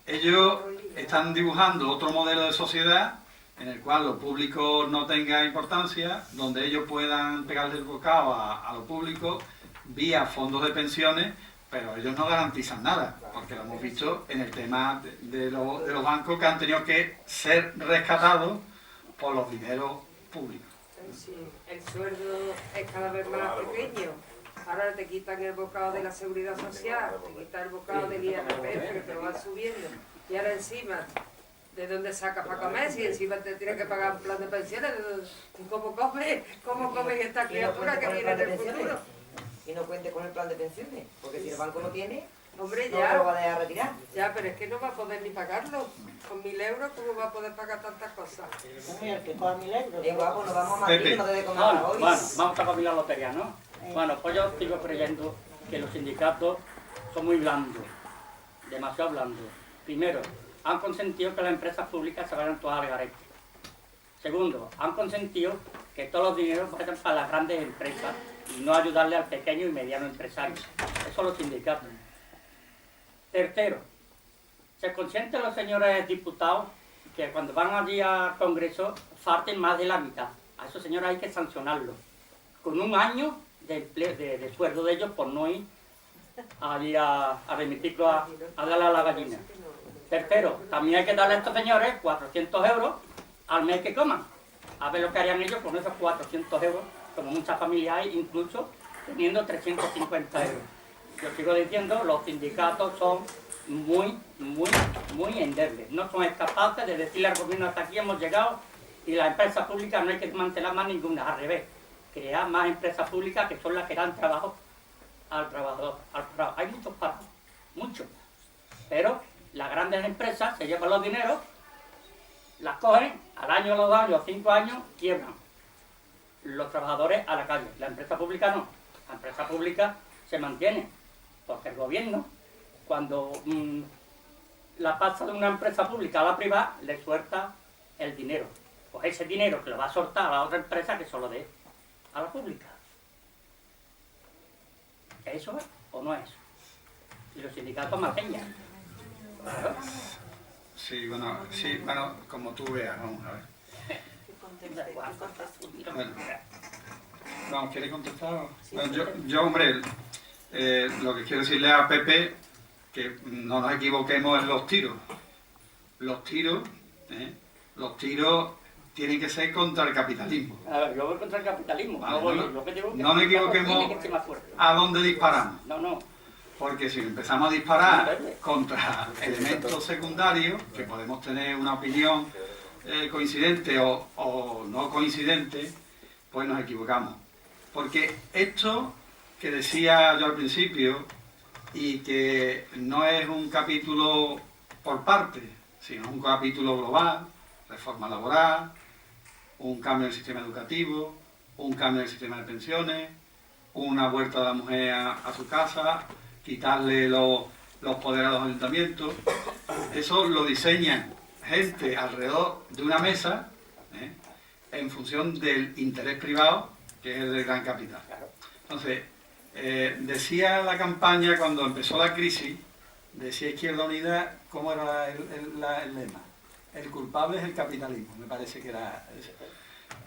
ellos están dibujando otro modelo de sociedad en el cual lo público no tenga importancia, donde ellos puedan pegarle el bocado a lo público vía fondos de pensiones, pero ellos no garantizan nada, porque lo hemos visto en el tema de los bancos que han tenido que ser rescatados por los dineros públicos. Sí, el sueldo es cada vez más pequeño. Ahora te quitan el bocado de la seguridad social, te quitan el bocado del IRPF, que te lo van subiendo. Y ahora encima, ¿de dónde sacas para comer? Si encima te tienes que pagar un plan de pensiones, ¿cómo comes? ¿Cómo comes esta criatura que viene del futuro? Y no cuente con el plan de pensiones, porque si el banco no tiene, Hombre, no te lo va a dejar retirar. ya, pero es que no va a poder ni pagarlo. Con 1.000 euros, ¿cómo va a poder pagar tantas cosas? El que coja 1.000 euros. Es guapo, nos vamos a Madrid, Pepe. no debe comer Bueno, hoy. vamos a acabar la lotería, ¿no? Bueno, pues yo sigo creyendo que los sindicatos son muy blandos, demasiado blandos. Primero, han consentido que las empresas públicas se vayan todas al garete. Segundo, han consentido que todos los dineros vayan para las grandes empresas y no ayudarle al pequeño y mediano empresario. Eso son los sindicatos. Tercero, se consienten los señores diputados que cuando van allí al Congreso falten más de la mitad. A esos señores hay que sancionarlos con un año de sueldo de ellos por no ir allí a remitirlo a darle a la gallina. Tercero, también hay que darle a estos señores 400 euros al mes que coman. A ver lo que harían ellos con esos 400 euros, como muchas familias hay, incluso teniendo 350 euros. Yo sigo diciendo, los sindicatos son muy endebles. No son capaces de decirle al gobierno hasta aquí hemos llegado y las empresas públicas no hay que desmantelar más ninguna, al revés. Crear más empresas públicas que son las que dan trabajo al trabajador. Hay muchos paros, muchos. Pero las grandes empresas se llevan los dineros, las cogen, al año, a los 2 años, 5 años, quiebran. Los trabajadores a la calle. La empresa pública no. La empresa pública se mantiene, porque el gobierno, cuando la pasa de una empresa pública a la privada, le suelta el dinero. Pues ese dinero que lo va a soltar a la otra empresa que solo dé a la pública. ¿Eso es o no es? Y los sindicatos más peñas. Claro. Sí, bueno, como tú veas, vamos a ver. Bueno, vamos, ¿quieres contestar? Bueno, yo hombre, lo que quiero decirle a Pepe, que no nos equivoquemos en los tiros. Los tiros tienen que ser contra el capitalismo. A ver, yo voy contra el capitalismo. Vale, no voy, no, lo que digo es que no nos el sindicato equivoquemos tiene que ser más fuerte. a dónde disparamos. No. Porque si empezamos a disparar contra elementos secundarios, que podemos tener una opinión coincidente o no coincidente, pues nos equivocamos. Porque esto que decía yo al principio, y que no es un capítulo por parte, sino un capítulo global, reforma laboral, un cambio en el sistema educativo, un cambio en el sistema de pensiones, una vuelta de la mujer a su casa, quitarle los poderes a los ayuntamientos. Eso lo diseñan gente alrededor de una mesa en función del interés privado, que es el del gran capital. Entonces, decía la campaña cuando empezó la crisis, decía Izquierda Unida, ¿cómo era el lema? El culpable es el capitalismo, me parece que era...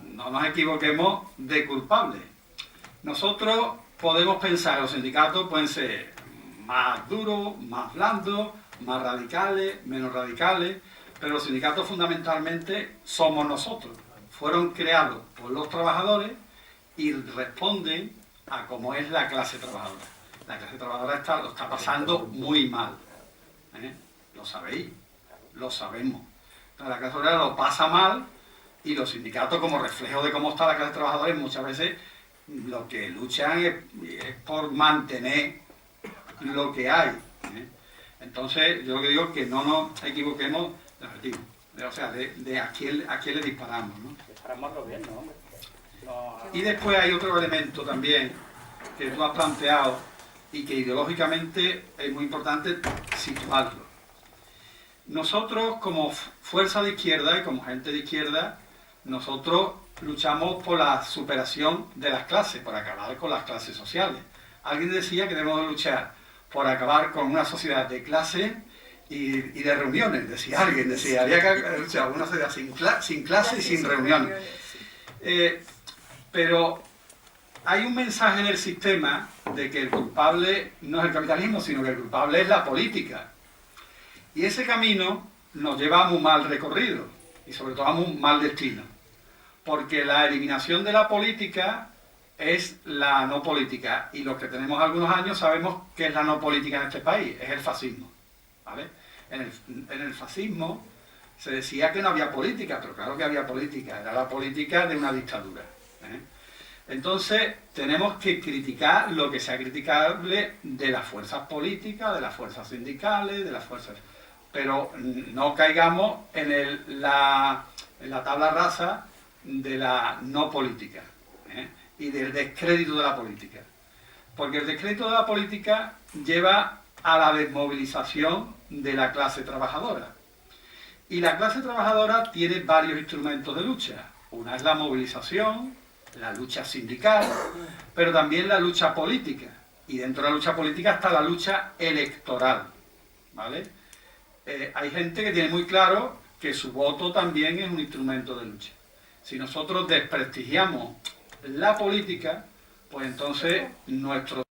No nos equivoquemos de culpable. Nosotros podemos pensar, los sindicatos pueden ser más duros, más blandos, más radicales, menos radicales, pero los sindicatos fundamentalmente somos nosotros. Fueron creados por los trabajadores y responden a cómo es la clase trabajadora. La clase trabajadora lo está pasando muy mal. Lo sabéis, lo sabemos. Entonces, la clase obrera lo pasa mal y los sindicatos, como reflejo de cómo está la clase trabajadora, muchas veces lo que luchan es por mantener lo que hay. Entonces, yo lo que digo es que no nos equivoquemos de objetivo. O sea, de a quién le disparamos, ¿no? Disparamos al gobierno, hombre. No. Y después hay otro elemento también que tú has planteado y que ideológicamente es muy importante situarlo. Nosotros, como fuerza de izquierda y como gente de izquierda, nosotros luchamos por la superación de las clases, por acabar con las clases sociales. Alguien decía que debemos luchar por acabar con una sociedad de clases y de reuniones, decía alguien, había que luchar por una sociedad sin clase y sin reuniones. Pero hay un mensaje del sistema de que el culpable no es el capitalismo, sino que el culpable es la política. Y ese camino nos lleva a un mal recorrido y sobre todo a un mal destino. Porque la eliminación de la política es la no política. Y los que tenemos algunos años sabemos qué es la no política en este país, es el fascismo. ¿Vale? En el fascismo se decía que no había política, pero claro que había política, era la política de una dictadura. Entonces tenemos que criticar lo que sea criticable de las fuerzas políticas, de las fuerzas sindicales, de las fuerzas... Pero no caigamos en la tabla rasa de la no política y del descrédito de la política. Porque el descrédito de la política lleva a la desmovilización de la clase trabajadora. Y la clase trabajadora tiene varios instrumentos de lucha. Una es la movilización, la lucha sindical, pero también la lucha política. Y dentro de la lucha política está la lucha electoral. ¿Vale? Hay gente que tiene muy claro que su voto también es un instrumento de lucha. Si nosotros desprestigiamos la política, pues entonces nuestros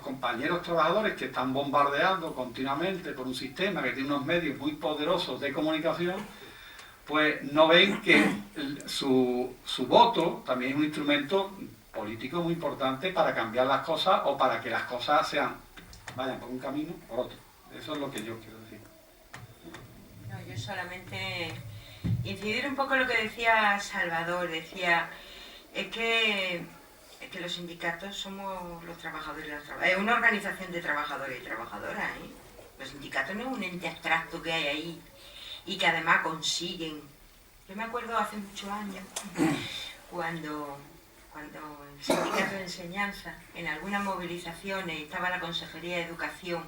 compañeros trabajadores que están bombardeando continuamente por un sistema que tiene unos medios muy poderosos de comunicación, pues no ven que su voto también es un instrumento político muy importante para cambiar las cosas o para que las cosas vayan por un camino o por otro. Eso es lo que yo quiero decir. No, yo solamente incidir un poco en lo que decía Salvador. Decía, es que los sindicatos somos los trabajadores y las trabajadoras. Es una organización de trabajadores y trabajadoras, ¿eh? Los sindicatos no es un ente abstracto que hay ahí y que además consiguen. Yo me acuerdo hace muchos años, cuando el sindicato de enseñanza, en algunas movilizaciones, estaba la Consejería de Educación,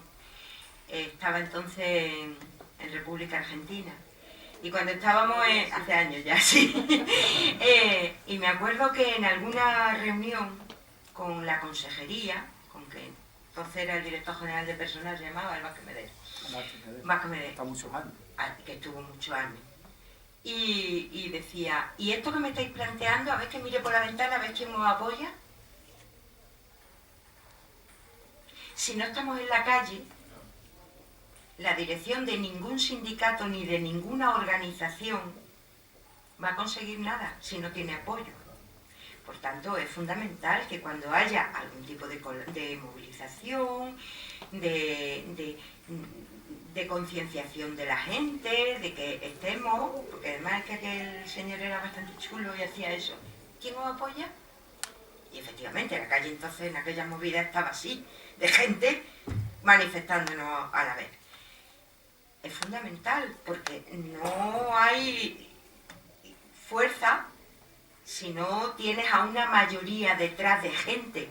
estaba entonces en República Argentina. Y cuando estábamos, hace años ya, sí, y me acuerdo que en alguna reunión con la consejería, con que entonces era el director general de personal, se llamaba el Vázquez Medel. Está muchos años. Que estuvo muchos años. Y decía, ¿y esto que me estáis planteando? A ver que mire por la ventana, a ver quién os apoya. Si no estamos en la calle, la dirección de ningún sindicato ni de ninguna organización va a conseguir nada si no tiene apoyo. Por tanto, es fundamental que cuando haya algún tipo de movilización, de concienciación de la gente, de que estemos, porque además es que aquel señor era bastante chulo y hacía eso. ¿Quién os apoya? Y efectivamente, la calle entonces en aquella movida estaba así, de gente manifestándonos a la vez. Es fundamental, porque no hay fuerza si no tienes a una mayoría detrás de gente.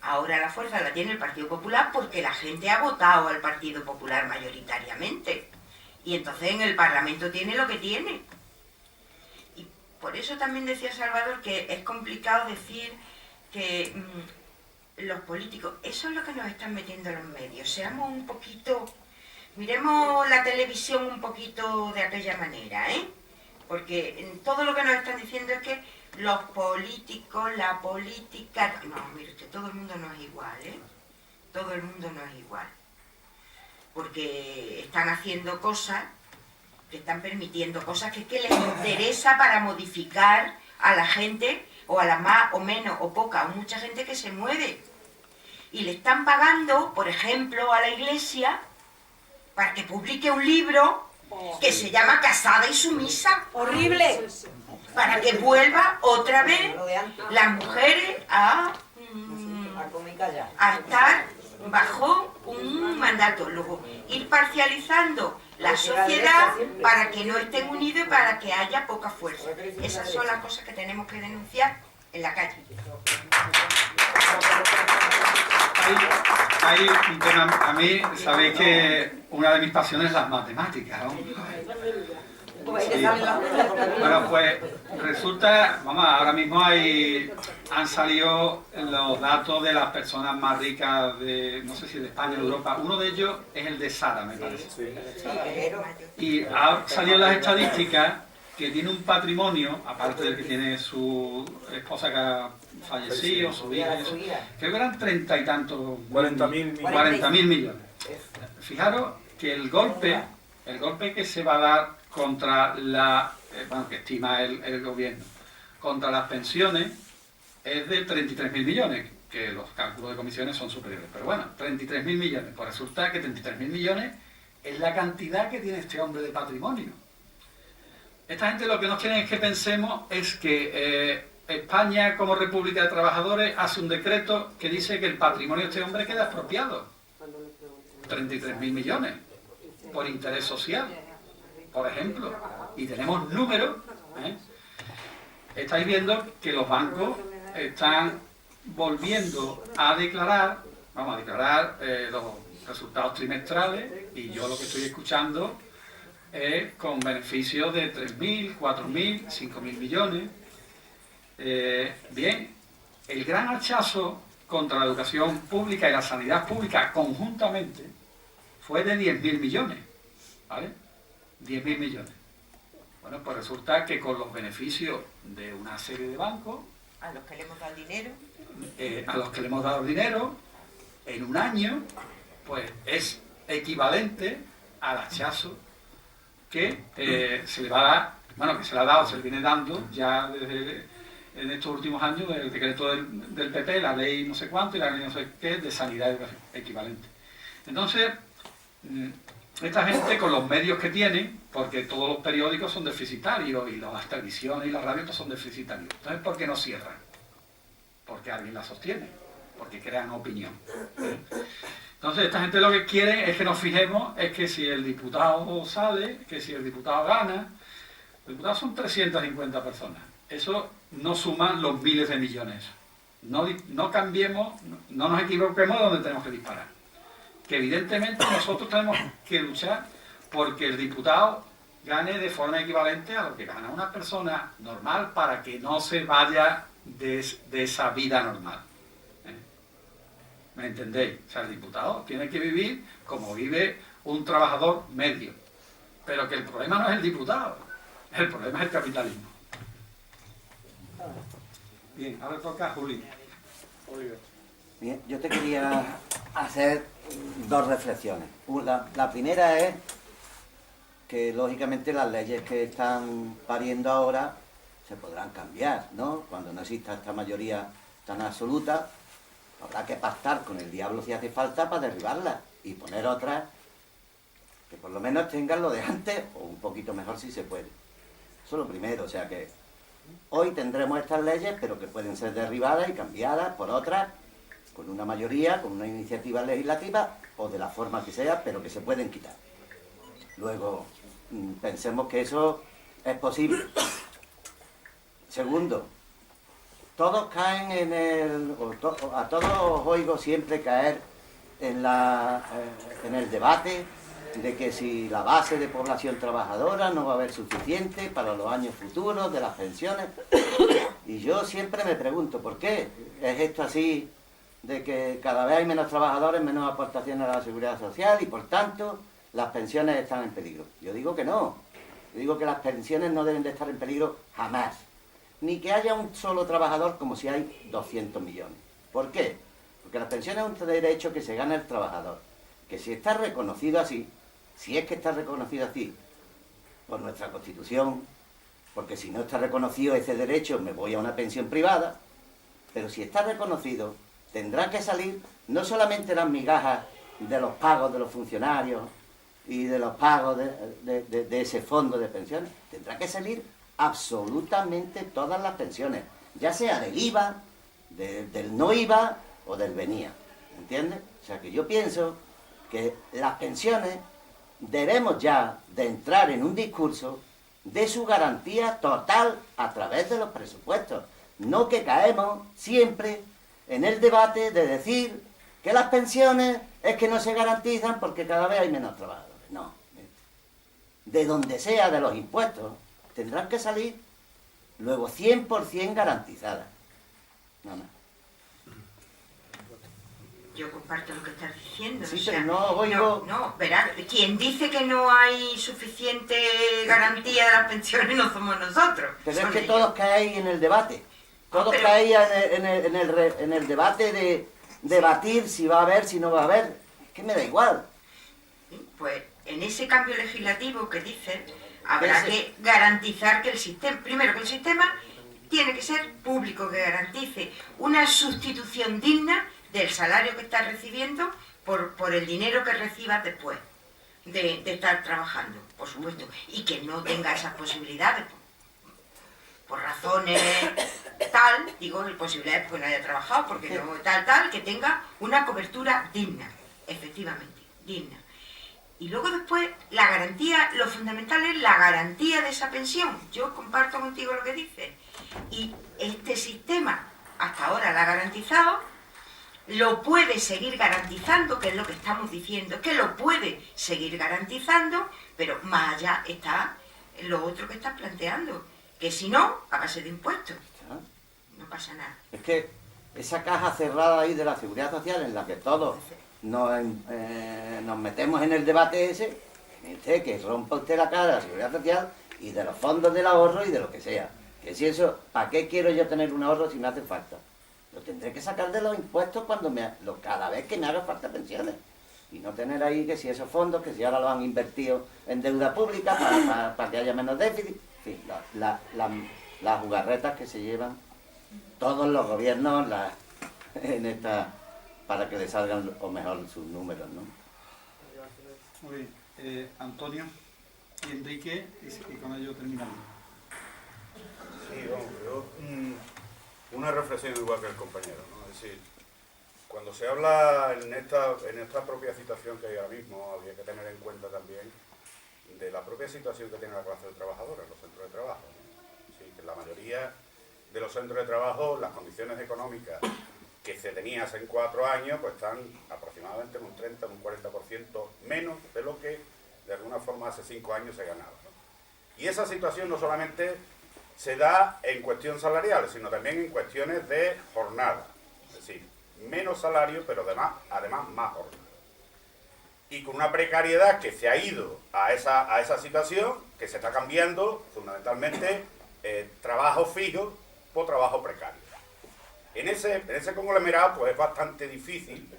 Ahora la fuerza la tiene el Partido Popular porque la gente ha votado al Partido Popular mayoritariamente. Y entonces en el Parlamento tiene lo que tiene. Y por eso también decía Salvador que es complicado decir que los políticos, eso es lo que nos están metiendo los medios. Seamos un poquito... Miremos la televisión un poquito de aquella manera, ¿eh? Porque todo lo que nos están diciendo es que los políticos, la política... No, mire usted, todo el mundo no es igual, ¿eh? Todo el mundo no es igual. Porque están haciendo cosas, que están permitiendo cosas que les interesa para modificar a la gente, o a la más o menos o poca, o mucha gente que se mueve. Y le están pagando, por ejemplo, a la Iglesia para que publique un libro que se llama Casada y Sumisa. ¡Horrible! Para que vuelva otra vez las mujeres a estar bajo un mandato. Luego, ir parcializando la sociedad para que no estén unidos y para que haya poca fuerza. Esas son las cosas que tenemos que denunciar en la calle. Hay un tema, a mí, sabéis que una de mis pasiones es las matemáticas, ¿no? Sí. Bueno, pues resulta, vamos, ahora mismo han salido los datos de las personas más ricas de, no sé si de España o de Europa. Uno de ellos es el de Sara, me parece. Y han salido las estadísticas que tiene un patrimonio, aparte del que tiene su esposa, que fallecido, su hija, y eso. Creo que eran 30 y tantos... 40.000 millones. Fijaros que el golpe que se va a dar contra la... que estima el gobierno, contra las pensiones, es de 33.000 millones, que los cálculos de comisiones son superiores. Pero bueno, 33.000 millones. Pues resulta que 33.000 millones es la cantidad que tiene este hombre de patrimonio. Esta gente lo que nos quieren es que pensemos es que España, como República de Trabajadores, hace un decreto que dice que el patrimonio de este hombre queda expropiado. 33.000 millones por interés social, por ejemplo. Y tenemos números. Estáis viendo que los bancos están volviendo a declarar, los resultados trimestrales, y yo lo que estoy escuchando es con beneficios de 3.000, 4.000, 5.000 millones. Bien, el gran hachazo contra la educación pública y la sanidad pública conjuntamente fue de 10.000 millones, ¿vale? 10.000 millones. Bueno, pues resulta que con los beneficios de una serie de bancos, A los que le hemos dado dinero, en un año, pues es equivalente al hachazo que se le va a dar, bueno, que se le ha dado, se le viene dando ya desde en estos últimos años, el decreto del PP, la ley no sé cuánto y la ley no sé qué, de sanidad equivalente. Entonces, esta gente con los medios que tienen, porque todos los periódicos son deficitarios y las televisiones y las radios son deficitarios. Entonces, ¿por qué no cierran? Porque alguien la sostiene, porque crean opinión. Entonces, esta gente lo que quiere es que nos fijemos, es que si el diputado sale, que si el diputado gana, los diputados son 350 personas. Eso no suman los miles de millones. No cambiemos, no nos equivoquemos de donde tenemos que disparar. Que evidentemente nosotros tenemos que luchar porque el diputado gane de forma equivalente a lo que gana una persona normal para que no se vaya de esa vida normal. ¿Me entendéis? O sea, el diputado tiene que vivir como vive un trabajador medio. Pero que el problema no es el diputado, el problema es el capitalismo. Bien, ahora toca a Juli. Bien, yo te quería hacer dos reflexiones. La primera es que lógicamente las leyes que están pariendo ahora se podrán cambiar, ¿no? Cuando no exista esta mayoría tan absoluta, habrá que pactar con el diablo si hace falta para derribarlas y poner otras que por lo menos tengan lo de antes o un poquito mejor si se puede. Eso es lo primero, o sea que hoy tendremos estas leyes, pero que pueden ser derribadas y cambiadas por otras con una mayoría, con una iniciativa legislativa o de la forma que sea, pero que se pueden quitar. Luego, pensemos que eso es posible. Segundo, todos caen en el... a todos os oigo siempre caer en el debate de que si la base de población trabajadora no va a haber suficiente para los años futuros de las pensiones. Y yo siempre me pregunto, ¿por qué es esto así de que cada vez hay menos trabajadores, menos aportaciones a la seguridad social y por tanto las pensiones están en peligro? Yo digo que no. Yo digo que las pensiones no deben de estar en peligro jamás. Ni que haya un solo trabajador como si hay 200 millones. ¿Por qué? Porque las pensiones es un derecho que se gana el trabajador. Que si está reconocido así, si es que está reconocido así por nuestra Constitución, porque si no está reconocido ese derecho me voy a una pensión privada, pero si está reconocido tendrá que salir no solamente las migajas de los pagos de los funcionarios y de los pagos de ese fondo de pensiones, tendrá que salir absolutamente todas las pensiones, ya sea del IVA, del no IVA o del venía, ¿entiendes? O sea que yo pienso que las pensiones debemos ya de entrar en un discurso de su garantía total a través de los presupuestos, no que caemos siempre en el debate de decir que las pensiones es que no se garantizan porque cada vez hay menos trabajadores. No, de donde sea de los impuestos tendrán que salir luego 100% garantizadas. No más. Yo comparto lo que estás diciendo. Sí, o sea, pero no oigo... No, verás, quien dice que no hay suficiente garantía de las pensiones no somos nosotros. Pero son es que ellos. todos caéis en el debate. Todos pero- caían en el debate de debatir si va a haber, si no va a haber. Es que me da igual. Pues en ese cambio legislativo que dicen, habrá Ese- que garantizar que el sistema, primero que el sistema tiene que ser público, que garantice una sustitución digna del salario que estás recibiendo por el dinero que recibas después de estar trabajando, por supuesto, y que no tenga esas posibilidades por razones tal, digo, posibilidades porque no haya trabajado, porque no tal, que tenga una cobertura digna, efectivamente, digna. Y luego después, la garantía, lo fundamental es la garantía de esa pensión. Yo comparto contigo lo que dices. Y este sistema, hasta ahora la ha garantizado, lo puede seguir garantizando, que es lo que estamos diciendo, que lo puede seguir garantizando, pero más allá está lo otro que estás planteando, que si no, a base de impuestos. No pasa nada. Es que esa caja cerrada ahí de la seguridad social en la que todos nos metemos en el debate ese, que rompa usted la cara de la seguridad social y de los fondos del ahorro y de lo que sea. Que si eso, ¿para qué quiero yo tener un ahorro si me hace falta? Lo tendré que sacar de los impuestos cada vez que me haga falta pensiones. Y no tener ahí que si esos fondos, que si ahora los han invertido en deuda pública para que haya menos déficit. En fin, las jugarretas que se llevan todos los gobiernos para que le salgan o mejor sus números, ¿no? Muy bien. Antonio y Enrique, y con ello terminamos. Sí, vamos, yo una reflexión igual que el compañero, ¿no? Es decir, cuando se habla en esta propia situación que hay ahora mismo, habría que tener en cuenta también de la propia situación que tiene la clase trabajadora en los centros de trabajo, ¿no? Sí, que la mayoría de los centros de trabajo, las condiciones económicas que se tenían hace 4 años, pues están aproximadamente en un 30, un 40% menos de lo que de alguna forma hace 5 años se ganaba, ¿no? Y esa situación no solamente se da en cuestión salarial, sino también en cuestiones de jornada. Es decir, menos salario, pero además más jornada. Y con una precariedad que se ha ido a esa situación, que se está cambiando fundamentalmente trabajo fijo por trabajo precario. En ese conglomerado pues es bastante difícil,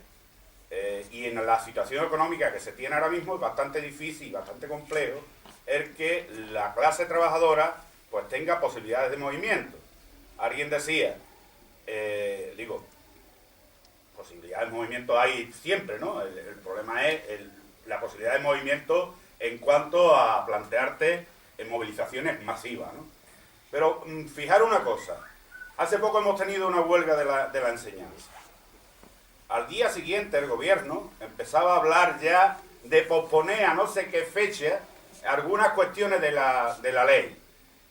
y en la situación económica que se tiene ahora mismo es bastante difícil, bastante complejo, el que la clase trabajadora pues tenga posibilidades de movimiento. Alguien decía, posibilidades de movimiento hay siempre, ¿no? El problema es la posibilidad de movimiento en cuanto a plantearte en movilizaciones masivas, ¿no? Pero fijar una cosa, hace poco hemos tenido una huelga de la enseñanza. Al día siguiente el gobierno empezaba a hablar ya de posponer a no sé qué fecha algunas cuestiones de la ley.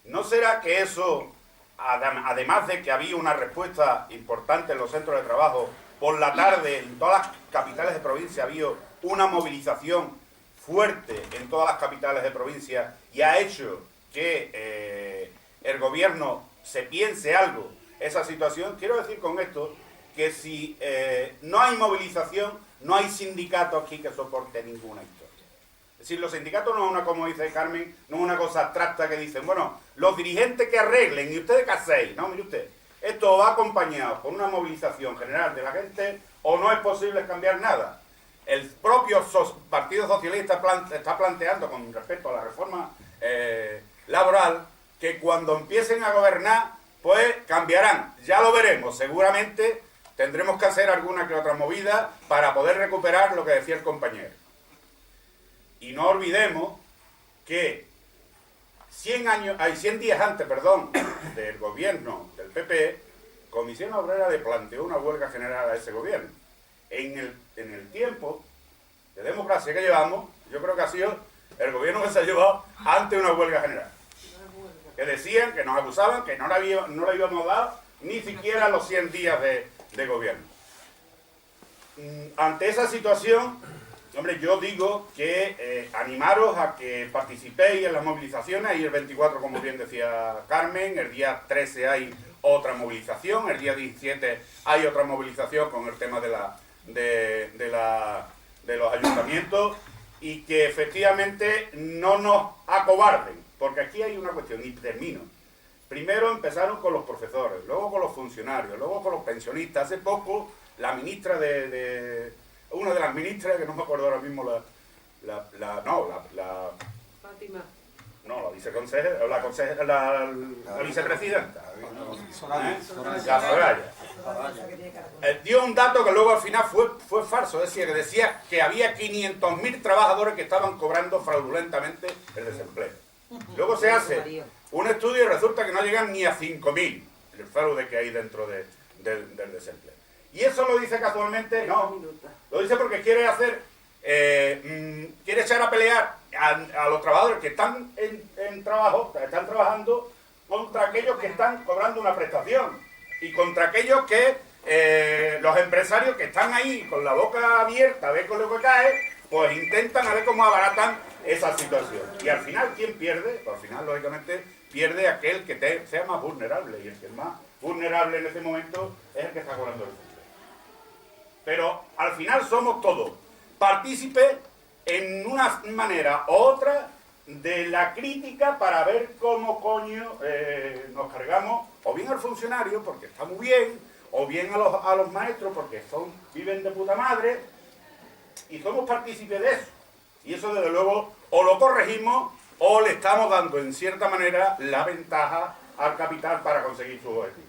¿No será que eso, además de que había una respuesta importante en los centros de trabajo, por la tarde en todas las capitales de provincia había una movilización fuerte en todas las capitales de provincia y ha hecho que el gobierno se piense algo esa situación? Quiero decir con esto que si no hay movilización, no hay sindicato aquí que soporte ninguna historia. Es decir, los sindicatos no es una, como dice Carmen, no es una cosa abstracta que dicen, bueno, los dirigentes que arreglen y ustedes qué hacéis. No, mire usted, esto va acompañado por una movilización general de la gente o no es posible cambiar nada. El propio Partido Socialista está planteando con respecto a la reforma laboral que cuando empiecen a gobernar pues cambiarán. Ya lo veremos, seguramente tendremos que hacer alguna que otra movida para poder recuperar lo que decía el compañero. Y no olvidemos que 100 días antes, del gobierno del PP, Comisión Obrera le planteó una huelga general a ese gobierno. En el tiempo de democracia que llevamos, yo creo que ha sido el gobierno que se ha llevado ante una huelga general. Que decían, que nos acusaban, que no le íbamos a dar ni siquiera los 100 días de gobierno. Ante esa situación, hombre, yo digo que animaros a que participéis en las movilizaciones. Ahí el 24, como bien decía Carmen, el día 13 hay otra movilización, el día 17 hay otra movilización con el tema de los ayuntamientos, y que efectivamente no nos acobarden, porque aquí hay una cuestión, y termino. Primero empezaron con los profesores, luego con los funcionarios, luego con los pensionistas. Hace poco, la ministra una de las ministras, que no me acuerdo ahora mismo Fátima. no, la viceconsejera, la vicepresidenta. Soraya. Dio un dato que luego al final fue falso, es decir, que decía que había 500.000 trabajadores que estaban cobrando fraudulentamente el desempleo. Luego se hace un estudio y resulta que no llegan ni a 5.000 el fraude que hay dentro del desempleo. Y eso lo dice casualmente, no, lo dice porque quiere echar a pelear a los trabajadores que están en trabajo, que están trabajando, contra aquellos que están cobrando una prestación y contra aquellos que los empresarios que están ahí con la boca abierta a ver con lo que cae, pues intentan a ver cómo abaratan esa situación. Y al final, ¿quién pierde? Pues al final, lógicamente, pierde aquel que sea más vulnerable, y el que es más vulnerable en ese momento es el que está cobrando el desempleo. Pero al final somos todos partícipes en una manera u otra de la crítica para ver cómo coño nos cargamos o bien al funcionario porque está muy bien, o bien a los maestros porque viven de puta madre, y somos partícipes de eso. Y eso desde luego o lo corregimos o le estamos dando en cierta manera la ventaja al capital para conseguir su objetivo.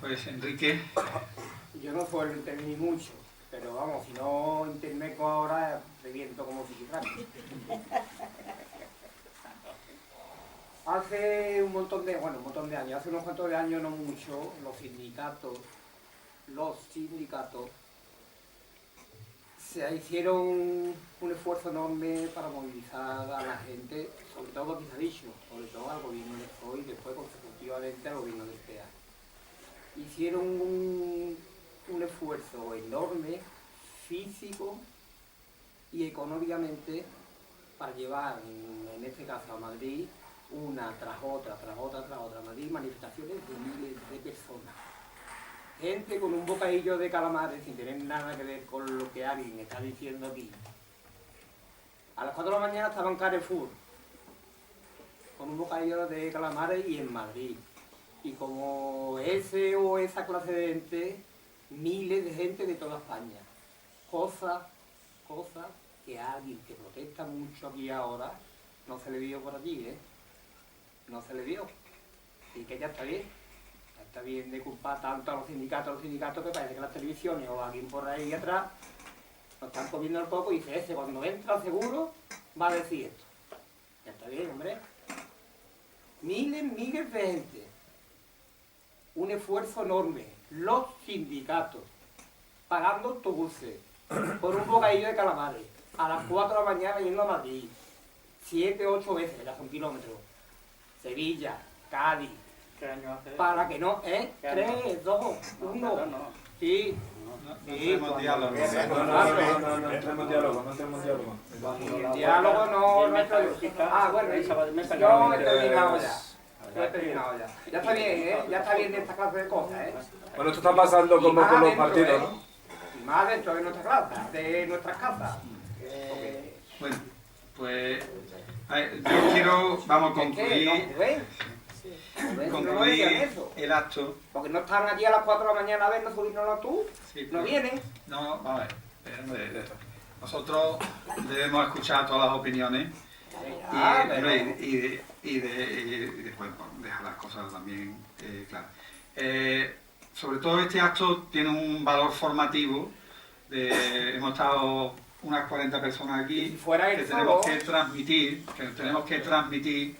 Pues Enrique. Yo no suelo intervenir mucho, pero vamos, si no intermeco ahora, reviento como psiquiatra. Hace un montón de años, hace unos cuantos de años, no mucho, los sindicatos se hicieron un esfuerzo enorme para movilizar a la gente, sobre todo, que se ha dicho, sobre todo al gobierno de Foy y después consecutivamente al gobierno del PEA. Hicieron un esfuerzo enorme, físico y económicamente, para llevar, en este caso a Madrid, una tras otra, a Madrid, manifestaciones de miles de personas. Gente con un bocadillo de calamares sin tener nada que ver con lo que alguien está diciendo aquí. A las 4 de la mañana estaba en Carrefour, con un bocadillo de calamares y en Madrid. Y como ese o esa clase de gente, miles de gente de toda España. Cosa que a alguien que protesta mucho aquí ahora no se le vio por allí, ¿eh? No se le vio. Y que ya está bien. Ya está bien de culpar tanto a los sindicatos que parece que las televisiones o alguien por ahí atrás nos están comiendo el poco y dice, ese cuando entra seguro va a decir esto. Ya está bien, hombre. Miles de gente. Un esfuerzo enorme. Los sindicatos pagando autobuses por un bocadillo de calamares a las 4 de la mañana yendo a Madrid 7, 8 veces, ya son kilómetros, Sevilla, Cádiz, ¿Qué año hace? para que no, 3, 2, 1, sí. No entremos en diálogo. No entremos en diálogo. El diálogo no es bueno, yo he terminado ya. Ya está bien, ya está bien de esta clase de cosas, Bueno, esto está pasando como con los partidos, ¿no? Y más dentro de nuestra clase, de nuestras casas. Bueno, pues yo quiero, vamos a concluir el acto. Porque no están allí a las 4 de la mañana a vernos subirnos tú, Sí, no vienen. No, vamos a ver. Nosotros debemos escuchar todas las opiniones y después dejar las cosas también claras. Sobre todo este acto tiene un valor formativo. Hemos estado unas 40 personas aquí que tenemos que transmitir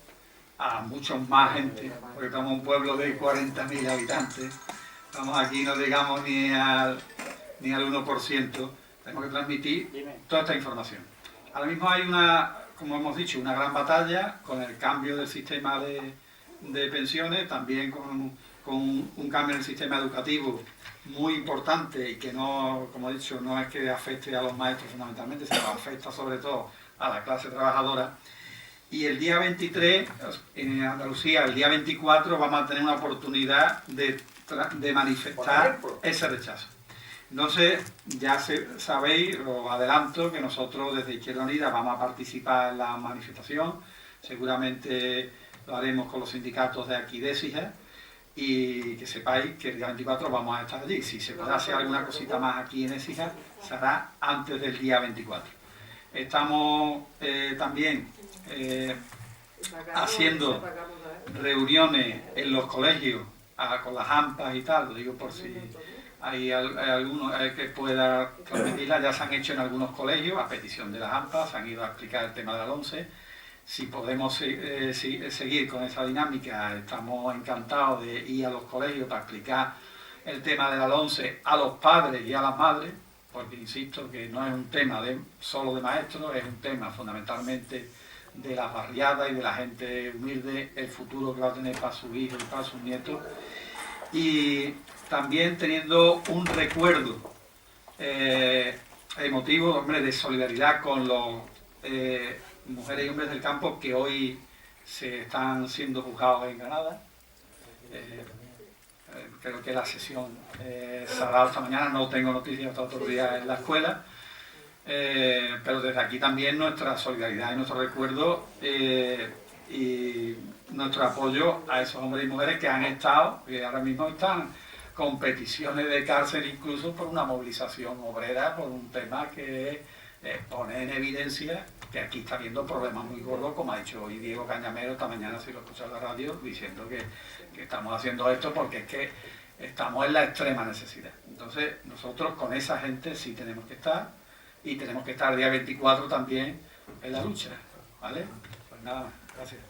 a muchos más gente, porque somos un pueblo de 40.000 habitantes. Estamos aquí, no llegamos ni al 1%. Tenemos que transmitir toda esta información. Ahora mismo hay como hemos dicho, una gran batalla con el cambio del sistema de pensiones, también con un cambio en el sistema educativo muy importante y que no, como he dicho, no es que afecte a los maestros fundamentalmente, sino que afecta sobre todo a la clase trabajadora. Y el día 23, en Andalucía, el día 24, vamos a tener una oportunidad de manifestar ese rechazo. No sé, ya sabéis, os adelanto que nosotros desde Izquierda Unida vamos a participar en la manifestación. seguramente lo haremos con los sindicatos de aquí de Écija, y que sepáis que el día 24 vamos a estar allí. Si se puede hacer alguna cosita más aquí en Écija, será antes del día 24. Estamos también haciendo reuniones en los colegios con las AMPAs y tal, lo digo por si hay alguno que pueda transmitirla. Ya se han hecho en algunos colegios a petición de las AMPAs, se han ido a explicar el tema de la LONCE. Si podemos seguir con esa dinámica, estamos encantados de ir a los colegios para explicar el tema de la LONCE a los padres y a las madres, porque insisto que no es un tema solo de maestros, es un tema fundamentalmente de las barriadas y de la gente humilde, el futuro que va a tener para sus hijos y para sus nietos. Y también teniendo un recuerdo emotivo, hombre, de solidaridad con los mujeres y hombres del campo que hoy se están siendo juzgados en Granada. Creo que la sesión se ha dado esta mañana, no tengo noticias hasta otro día en la escuela, pero desde aquí también nuestra solidaridad y nuestro recuerdo y nuestro apoyo a esos hombres y mujeres que han estado, que ahora mismo están con peticiones de cárcel incluso por una movilización obrera, por un tema que pone en evidencia que aquí está habiendo problemas muy gordos, como ha dicho hoy Diego Cañamero esta mañana, si lo escuchado en la radio, diciendo que estamos haciendo esto porque es que estamos en la extrema necesidad. Entonces nosotros con esa gente sí tenemos que estar, y tenemos que estar el día 24 también en la lucha, ¿vale? Pues nada más, gracias.